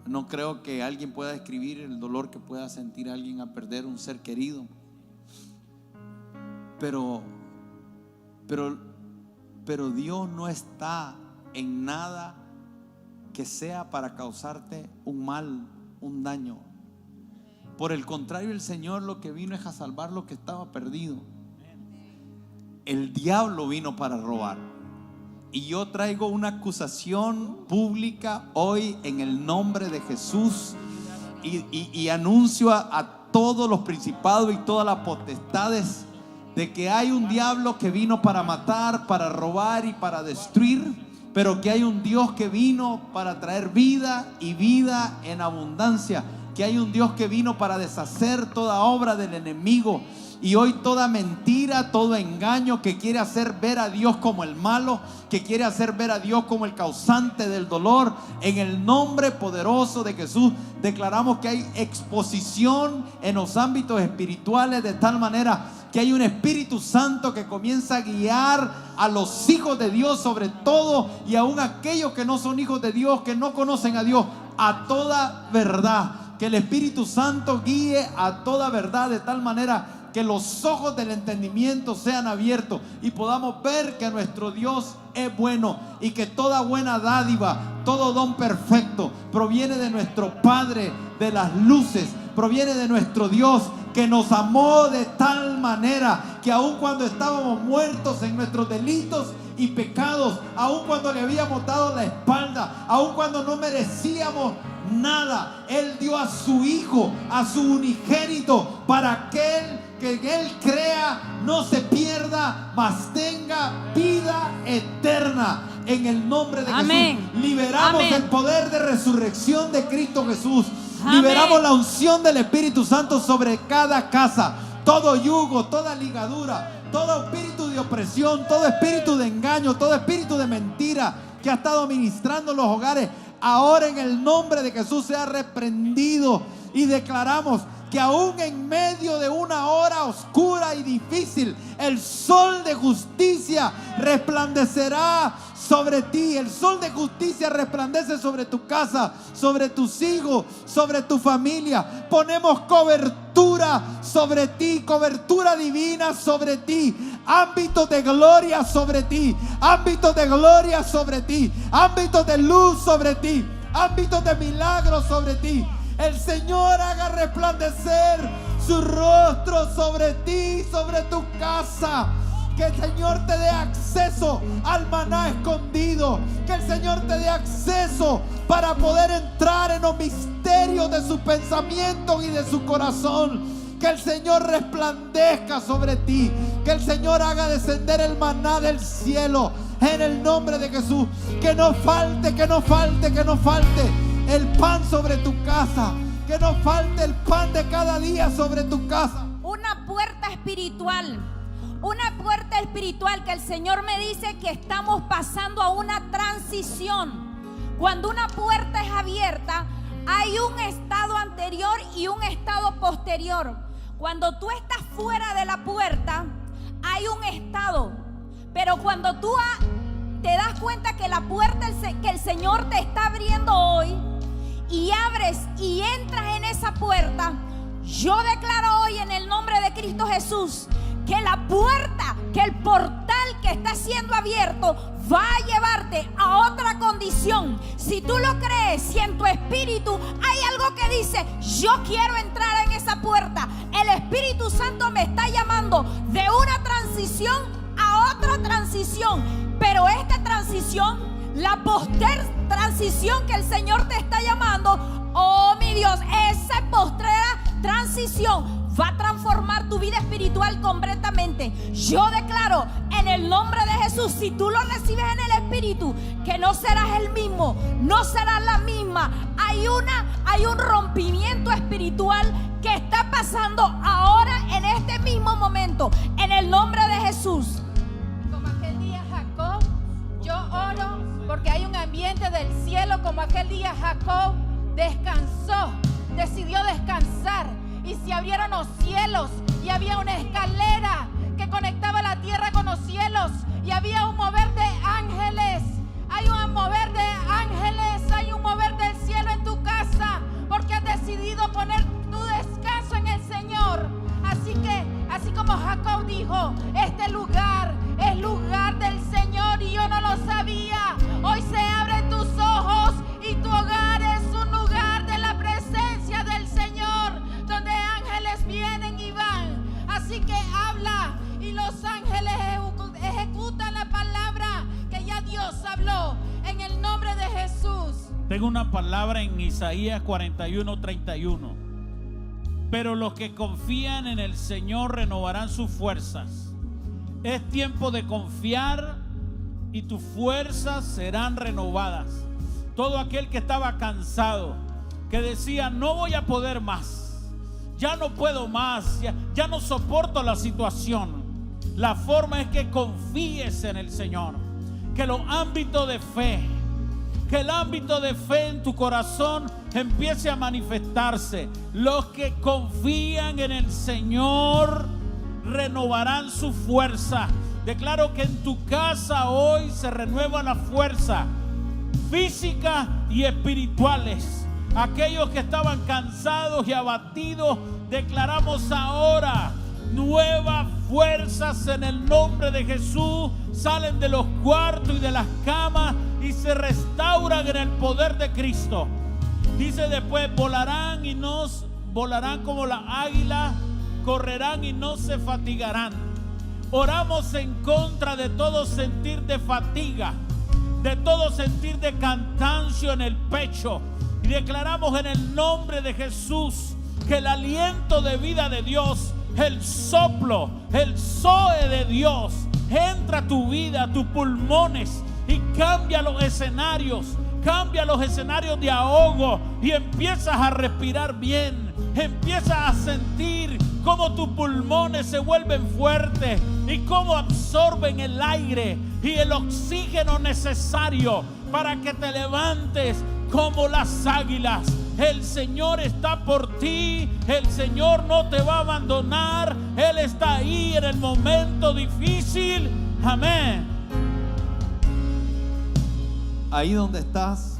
No creo que alguien pueda describir el dolor que pueda sentir alguien al perder un ser querido. Pero Dios no está en nada que sea para causarte un mal, un daño. Por el contrario, el Señor lo que vino es a salvar lo que estaba perdido. El diablo vino para robar. Y yo traigo una acusación pública hoy en el nombre de Jesús, y anuncio a todos los principados y todas las potestades de que hay un diablo que vino para matar, para robar y para destruir, pero que hay un Dios que vino para traer vida y vida en abundancia, que hay un Dios que vino para deshacer toda obra del enemigo, Y hoy toda mentira, todo engaño que quiere hacer ver a Dios como el malo, que quiere hacer ver a Dios como el causante del dolor, en el nombre poderoso de Jesús declaramos que hay exposición en los ámbitos espirituales, de tal manera que hay un Espíritu Santo que comienza a guiar a los hijos de Dios, sobre todo, y aún aquellos que no son hijos de Dios, que no conocen a Dios, a toda verdad. Que el Espíritu Santo guíe a toda verdad, de tal manera que los ojos del entendimiento sean abiertos y podamos ver que nuestro Dios es bueno, y que toda buena dádiva, todo don perfecto proviene de nuestro Padre de las luces, proviene de nuestro Dios, que nos amó de tal manera que aun cuando estábamos muertos en nuestros delitos y pecados, aun cuando le habíamos dado la espalda, aun cuando no merecíamos nada, Él dio a su Hijo, a su unigénito, para aquel que en Él crea no se pierda, mas tenga vida eterna. En el nombre de Amén. Jesús liberamos Amén. el poder de resurrección de Cristo Jesús. Amén. Liberamos la unción del Espíritu Santo sobre cada casa. Todo yugo, toda ligadura, todo espíritu de opresión, todo espíritu de engaño, todo espíritu de mentira que ha estado ministrando en los hogares, ahora en el nombre de Jesús sea reprendido. Y declaramos que aún en medio de una hora oscura y difícil, el sol de justicia resplandecerá sobre ti. El sol de justicia resplandece sobre tu casa, sobre tus hijos, sobre tu familia. Ponemos cobertura sobre ti, cobertura divina sobre ti, ámbitos de gloria sobre ti, ámbitos de gloria sobre ti, ámbitos de luz sobre ti, ámbitos de milagros sobre ti. El Señor haga resplandecer su rostro sobre ti, sobre tu casa. Que el Señor te dé acceso al maná escondido. Que el Señor te dé acceso para poder entrar en los misterios de sus pensamientos y de su corazón. Que el Señor resplandezca sobre ti. Que el Señor haga descender el maná del cielo en el nombre de Jesús. Que no falte, que no falte, que no falte el pan sobre tu casa. Que no falte el pan de cada día sobre tu casa. Una puerta espiritual. Una puerta espiritual que el Señor me dice que estamos pasando a una transición. Cuando una puerta es abierta, hay un estado anterior y un estado posterior. Cuando tú estás fuera de la puerta, hay un estado. Pero cuando tú te das cuenta que la puerta que el Señor te está abriendo hoy, y abres y entras en esa puerta, yo declaro hoy en el nombre de Cristo Jesús que la puerta, que el portal que está siendo abierto va a llevarte a otra condición. Si tú lo crees, si en tu espíritu hay algo que dice, yo quiero entrar en esa puerta, el Espíritu Santo me está llamando de una transición a otra transición. Pero esta transición, la poster transición que el Señor te está llamando, oh mi Dios, esa postrera transición va a transformar tu vida espiritual completamente. Yo declaro en el nombre de Jesús, si tú lo recibes en el Espíritu, que no serás el mismo, no serás la misma. Hay un rompimiento espiritual que está pasando ahora en este mismo momento, en el nombre de Jesús. Como aquel día Jacob, yo oro porque hay un ambiente del cielo. Como aquel día Jacob descansó, decidió descansar, y se abrieron los cielos y había una escalera que conectaba la tierra con los cielos, y había un mover de ángeles. Hay un mover de ángeles, hay un mover del cielo en tu casa, porque has decidido poner tu descanso en el Señor. Así que, así como Jacob dijo, este lugar es lugar del Señor, y yo no lo sabía. Hoy se abren tus ojos y tu hogar es un lugar de la presencia del Señor, donde ángeles vienen y van. Así que habla, y los ángeles ejecutan la palabra que ya Dios habló, en el nombre de Jesús. Tengo una palabra en Isaías 41:31. Pero los que confían en el Señor renovarán sus fuerzas. Es tiempo de confiar y tus fuerzas serán renovadas. Todo aquel que estaba cansado, que decía, no voy a poder más, ya no puedo más, ya no soporto la situación. La forma es que confíes en el Señor, que los ámbitos de fe, que el ámbito de fe en tu corazón empiece a manifestarse. Los que confían en el Señor renovarán su fuerza. Declaro que en tu casa hoy se renueva la fuerza física y espirituales. Aquellos que estaban cansados y abatidos, declaramos ahora nuevas fuerzas en el nombre de Jesús. Salen de los cuartos y de las camas y se restauran en el poder de Cristo. Dice después, volarán como la águila, correrán y no se fatigarán. Oramos en contra de todo sentir de fatiga, de todo sentir de cansancio en el pecho, y declaramos en el nombre de Jesús que el aliento de vida de Dios, el soplo, el zoe de Dios entra a tu vida, a tus pulmones, y cambia los escenarios de ahogo, y empiezas a respirar bien. Empiezas a sentir cómo tus pulmones se vuelven fuertes y cómo absorben el aire y el oxígeno necesario para que te levantes como las águilas. El Señor está por ti, el Señor no te va a abandonar, Él está ahí en el momento difícil. Amén. Ahí donde estás,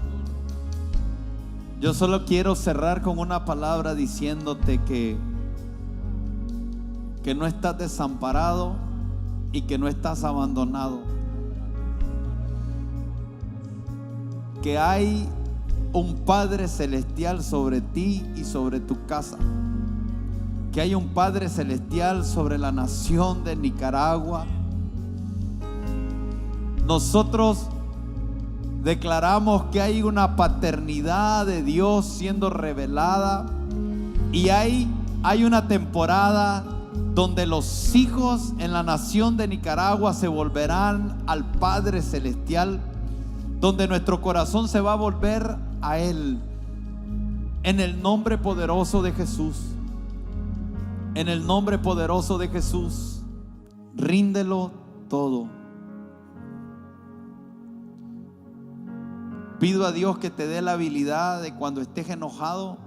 yo solo quiero cerrar con una palabra diciéndote que no estás desamparado y que no estás abandonado. Que hay un Padre celestial sobre ti y sobre tu casa. Que hay un Padre celestial sobre la nación de Nicaragua. Nosotros declaramos que hay una paternidad de Dios siendo revelada, y hay una temporada donde los hijos en la nación de Nicaragua se volverán al Padre celestial, donde nuestro corazón se va a volver a Él. En el nombre poderoso de Jesús, en el nombre poderoso de Jesús, ríndelo todo. Pido a Dios que te dé la habilidad de cuando estés enojado,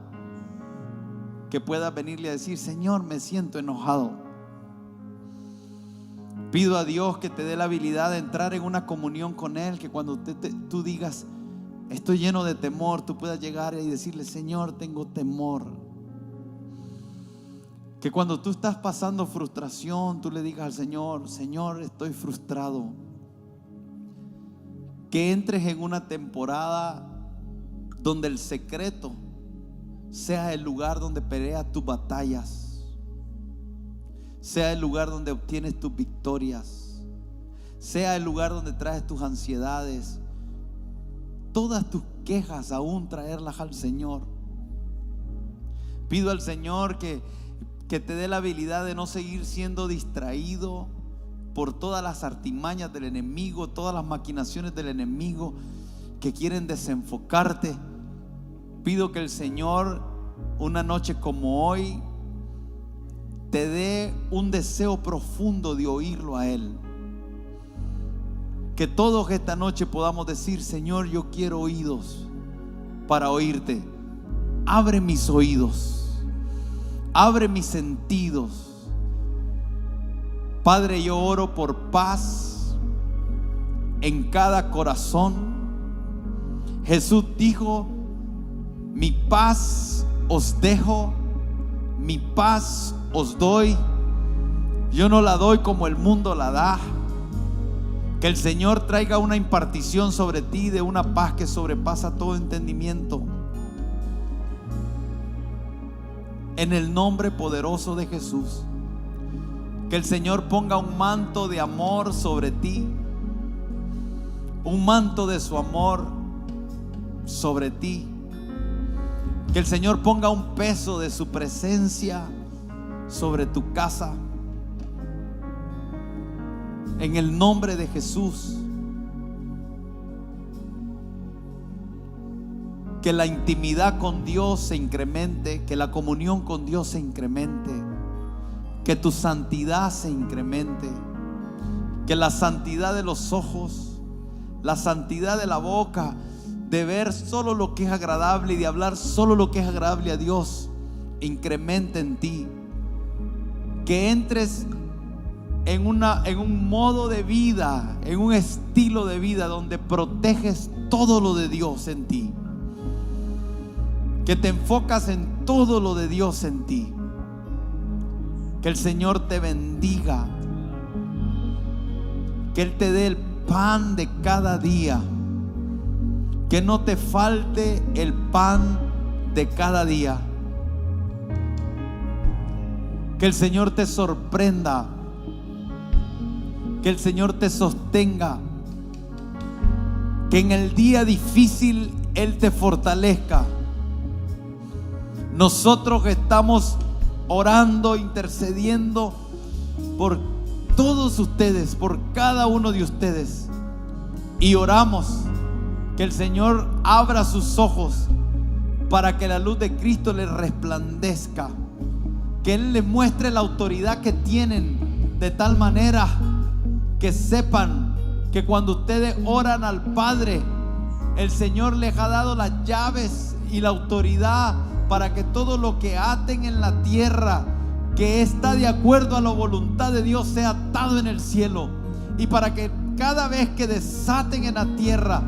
que puedas venirle a decir: Señor, me siento enojado. Pido a Dios que te dé la habilidad de entrar en una comunión con Él, que cuando tú digas: estoy lleno de temor, tú puedas llegar y decirle: Señor, tengo temor. Que cuando tú estás pasando frustración, tú le digas al Señor: Señor, estoy frustrado. Que entres en una temporada donde el secreto sea el lugar donde peleas tus batallas, sea el lugar donde obtienes tus victorias, sea el lugar donde traes tus ansiedades, todas tus quejas, aún traerlas al Señor. Pido al Señor que te dé la habilidad de no seguir siendo distraído por todas las artimañas del enemigo, todas las maquinaciones del enemigo que quieren desenfocarte. Pido que el Señor, una noche como hoy, te dé un deseo profundo de oírlo a Él. Que todos esta noche podamos decir: Señor, yo quiero oídos para oírte. Abre mis oídos, abre mis sentidos. Padre, yo oro por paz en cada corazón. Jesús dijo: mi paz os dejo, mi paz os doy. Yo no la doy como el mundo la da. Que el Señor traiga una impartición sobre ti de una paz que sobrepasa todo entendimiento. En el nombre poderoso de Jesús. Que el Señor ponga un manto de amor sobre ti, un manto de su amor sobre ti. Que el Señor ponga un peso de su presencia sobre tu casa. En el nombre de Jesús. Que la intimidad con Dios se incremente, que la comunión con Dios se incremente. que tu santidad se incremente, que la santidad de los ojos, la santidad de la boca, de ver solo lo que es agradable y de hablar solo lo que es agradable a Dios, incremente en ti. Que entres en un modo de vida, en un estilo de vida donde proteges todo lo de Dios en ti, que te enfocas en todo lo de Dios en ti. Que el Señor te bendiga, que Él te dé el pan de cada día, que no te falte el pan de cada día. Que el Señor te sorprenda, que el Señor te sostenga, que en el día difícil Él te fortalezca. Nosotros estamos orando, intercediendo por todos ustedes, por cada uno de ustedes, y oramos que el Señor abra sus ojos para que la luz de Cristo les resplandezca, que Él les muestre la autoridad que tienen, de tal manera que sepan que cuando ustedes oran al Padre, el Señor les ha dado las llaves y la autoridad para que todo lo que aten en la tierra, que está de acuerdo a la voluntad de Dios, sea atado en el cielo, y para que cada vez que desaten en la tierra,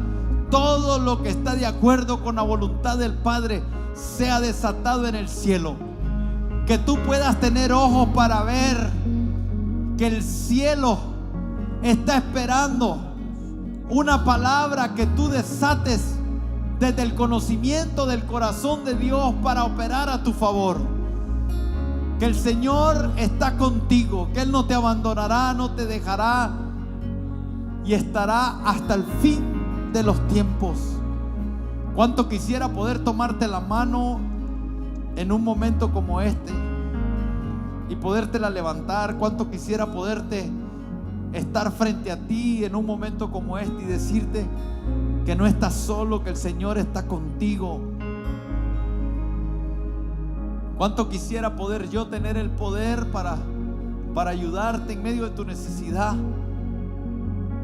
todo lo que está de acuerdo con la voluntad del Padre sea desatado en el cielo. Que tú puedas tener ojos para ver que el cielo está esperando una palabra que tú desates desde el conocimiento del corazón de Dios para operar a tu favor. Que el Señor está contigo, que Él no te abandonará, no te dejará, y estará hasta el fin de los tiempos. Cuánto quisiera poder tomarte la mano en un momento como este y podértela levantar. Cuánto quisiera poderte estar frente a ti en un momento como este y decirte que no estás solo, que el Señor está contigo. Cuánto quisiera poder yo tener el poder para ayudarte en medio de tu necesidad,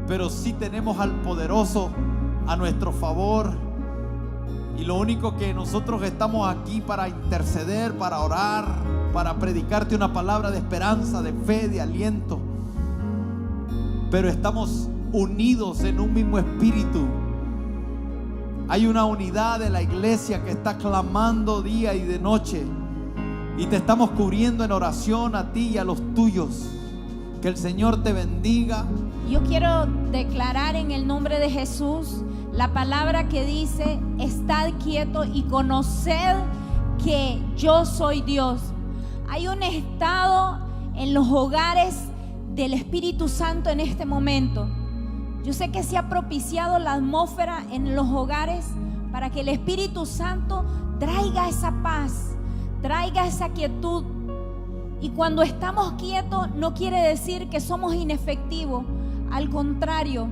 pero sí tenemos al poderoso a nuestro favor, y lo único que nosotros estamos aquí para interceder, para orar, para predicarte una palabra de esperanza, de fe, de aliento, pero estamos unidos en un mismo espíritu. Hay una unidad de la iglesia que está clamando día y de noche, y te estamos cubriendo en oración a ti y a los tuyos. Que el Señor te bendiga. Yo quiero declarar en el nombre de Jesús la palabra que dice: estad quieto y conoced que yo soy Dios. Hay un estado en los hogares del Espíritu Santo en este momento. Yo sé que se ha propiciado la atmósfera en los hogares para que el Espíritu Santo traiga esa paz, traiga esa quietud. Y cuando estamos quietos no quiere decir que somos inefectivos. Al contrario,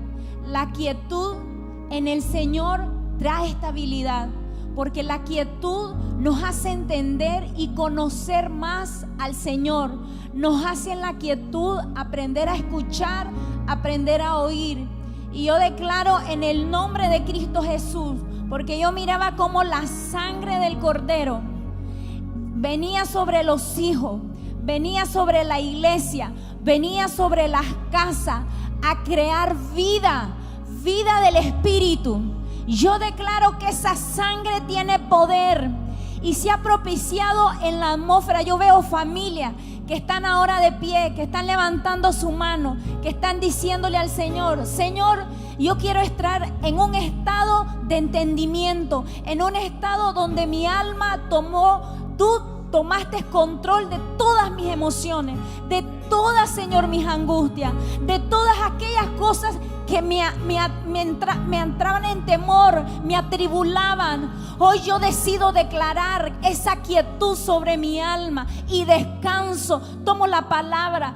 la quietud en el Señor trae estabilidad, porque la quietud nos hace entender y conocer más al Señor. Nos hace en la quietud aprender a escuchar, aprender a oír. Y yo declaro en el nombre de Cristo Jesús, porque yo miraba cómo la sangre del Cordero venía sobre los hijos, venía sobre la iglesia, venía sobre las casas a crear vida, vida del Espíritu. Yo declaro que esa sangre tiene poder y se ha propiciado en la atmósfera. Yo veo familias que están ahora de pie, que están levantando su mano, que están diciéndole al Señor: Señor, yo quiero estar en un estado de entendimiento, en un estado donde mi alma tú tomaste control de todas mis emociones, de todas, Señor, mis angustias, de todas aquellas cosas que me entraban en temor, me atribulaban. Hoy yo decido declarar esa quietud sobre mi alma y descanso. Tomo la palabra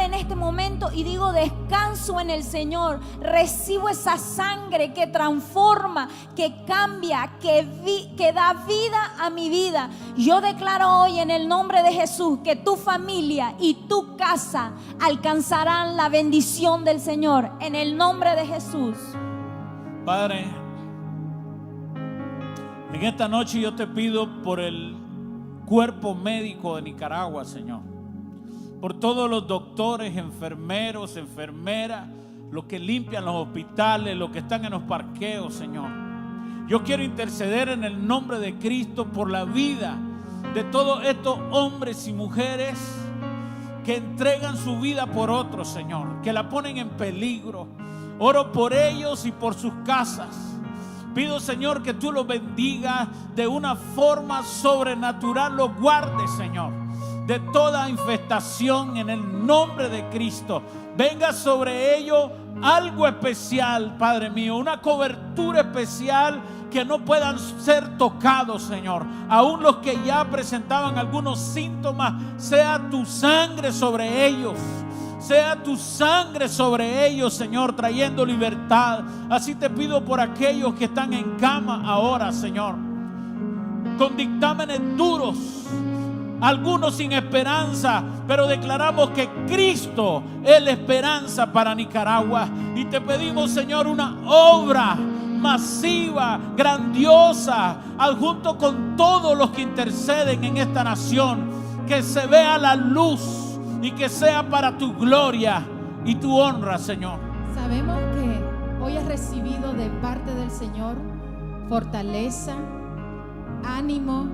en este momento y digo: descanso en el Señor. Recibo esa sangre que transforma, que cambia, que da vida a mi vida. Yo declaro hoy en el nombre de Jesús que tu familia y tu casa alcanzarán la bendición del Señor en el nombre de Jesús. Padre, en esta noche yo te pido por el cuerpo médico de Nicaragua, Señor, por todos los doctores, enfermeros, enfermeras, los que limpian los hospitales, los que están en los parqueos, Señor. Yo quiero interceder en el nombre de Cristo por la vida de todos estos hombres y mujeres que entregan su vida por otros, Señor, que la ponen en peligro. Oro por ellos y por sus casas. Pido, Señor, que tú los bendigas de una forma sobrenatural, los guardes, Señor, de toda infestación en el nombre de Cristo. Venga sobre ellos algo especial, Padre mío, una cobertura especial, que no puedan ser tocados, Señor. Aún los que ya presentaban algunos síntomas, sea tu sangre sobre ellos. Sea tu sangre sobre ellos, Señor, trayendo libertad. Así te pido por aquellos que están en cama ahora, Señor, con dictámenes duros, algunos sin esperanza, pero declaramos que Cristo es la esperanza para Nicaragua. Y te pedimos, Señor, una obra masiva, grandiosa, junto con todos los que interceden en esta nación, que se vea la luz y que sea para tu gloria y tu honra, Señor. Sabemos que hoy has recibido de parte del Señor fortaleza, ánimo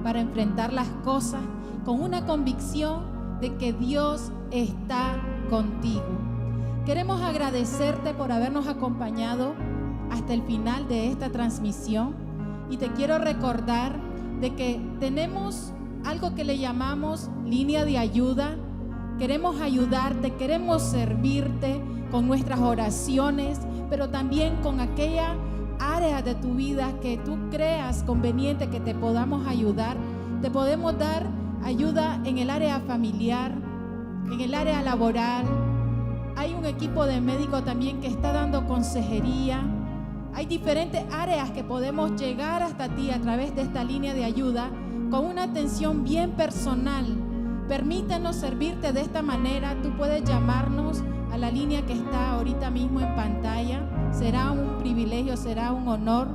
para enfrentar las cosas con una convicción de que Dios está contigo. Queremos agradecerte por habernos acompañado hasta el final de esta transmisión, y te quiero recordar de que tenemos algo que le llamamos línea de ayuda. Queremos ayudarte, queremos servirte con nuestras oraciones, pero también con aquella área de tu vida que tú creas conveniente que te podamos ayudar. Te podemos dar ayuda en el área familiar, en el área laboral. Hay un equipo de médicos también que está dando consejería. Hay diferentes áreas que podemos llegar hasta ti a través de esta línea de ayuda con una atención bien personal. Permítanos servirte de esta manera. Tú puedes llamarnos a la línea que está ahorita mismo en pantalla. Será un privilegio, será un honor.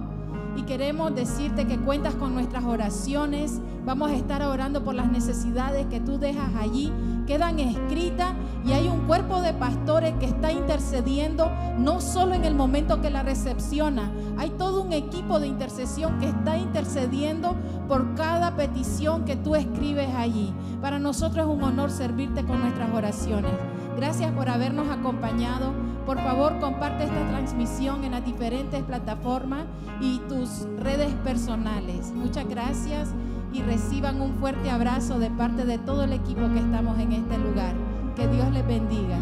Y queremos decirte que cuentas con nuestras oraciones. Vamos a estar orando por las necesidades que tú dejas allí. Quedan escritas y hay un cuerpo de pastores que está intercediendo, no solo en el momento que la recepciona. Hay todo un equipo de intercesión que está intercediendo por cada petición que tú escribes allí. Para nosotros es un honor servirte con nuestras oraciones. Gracias por habernos acompañado. Por favor, comparte esta transmisión en las diferentes plataformas y tus redes personales. Muchas gracias y reciban un fuerte abrazo de parte de todo el equipo que estamos en este lugar. Que Dios les bendiga.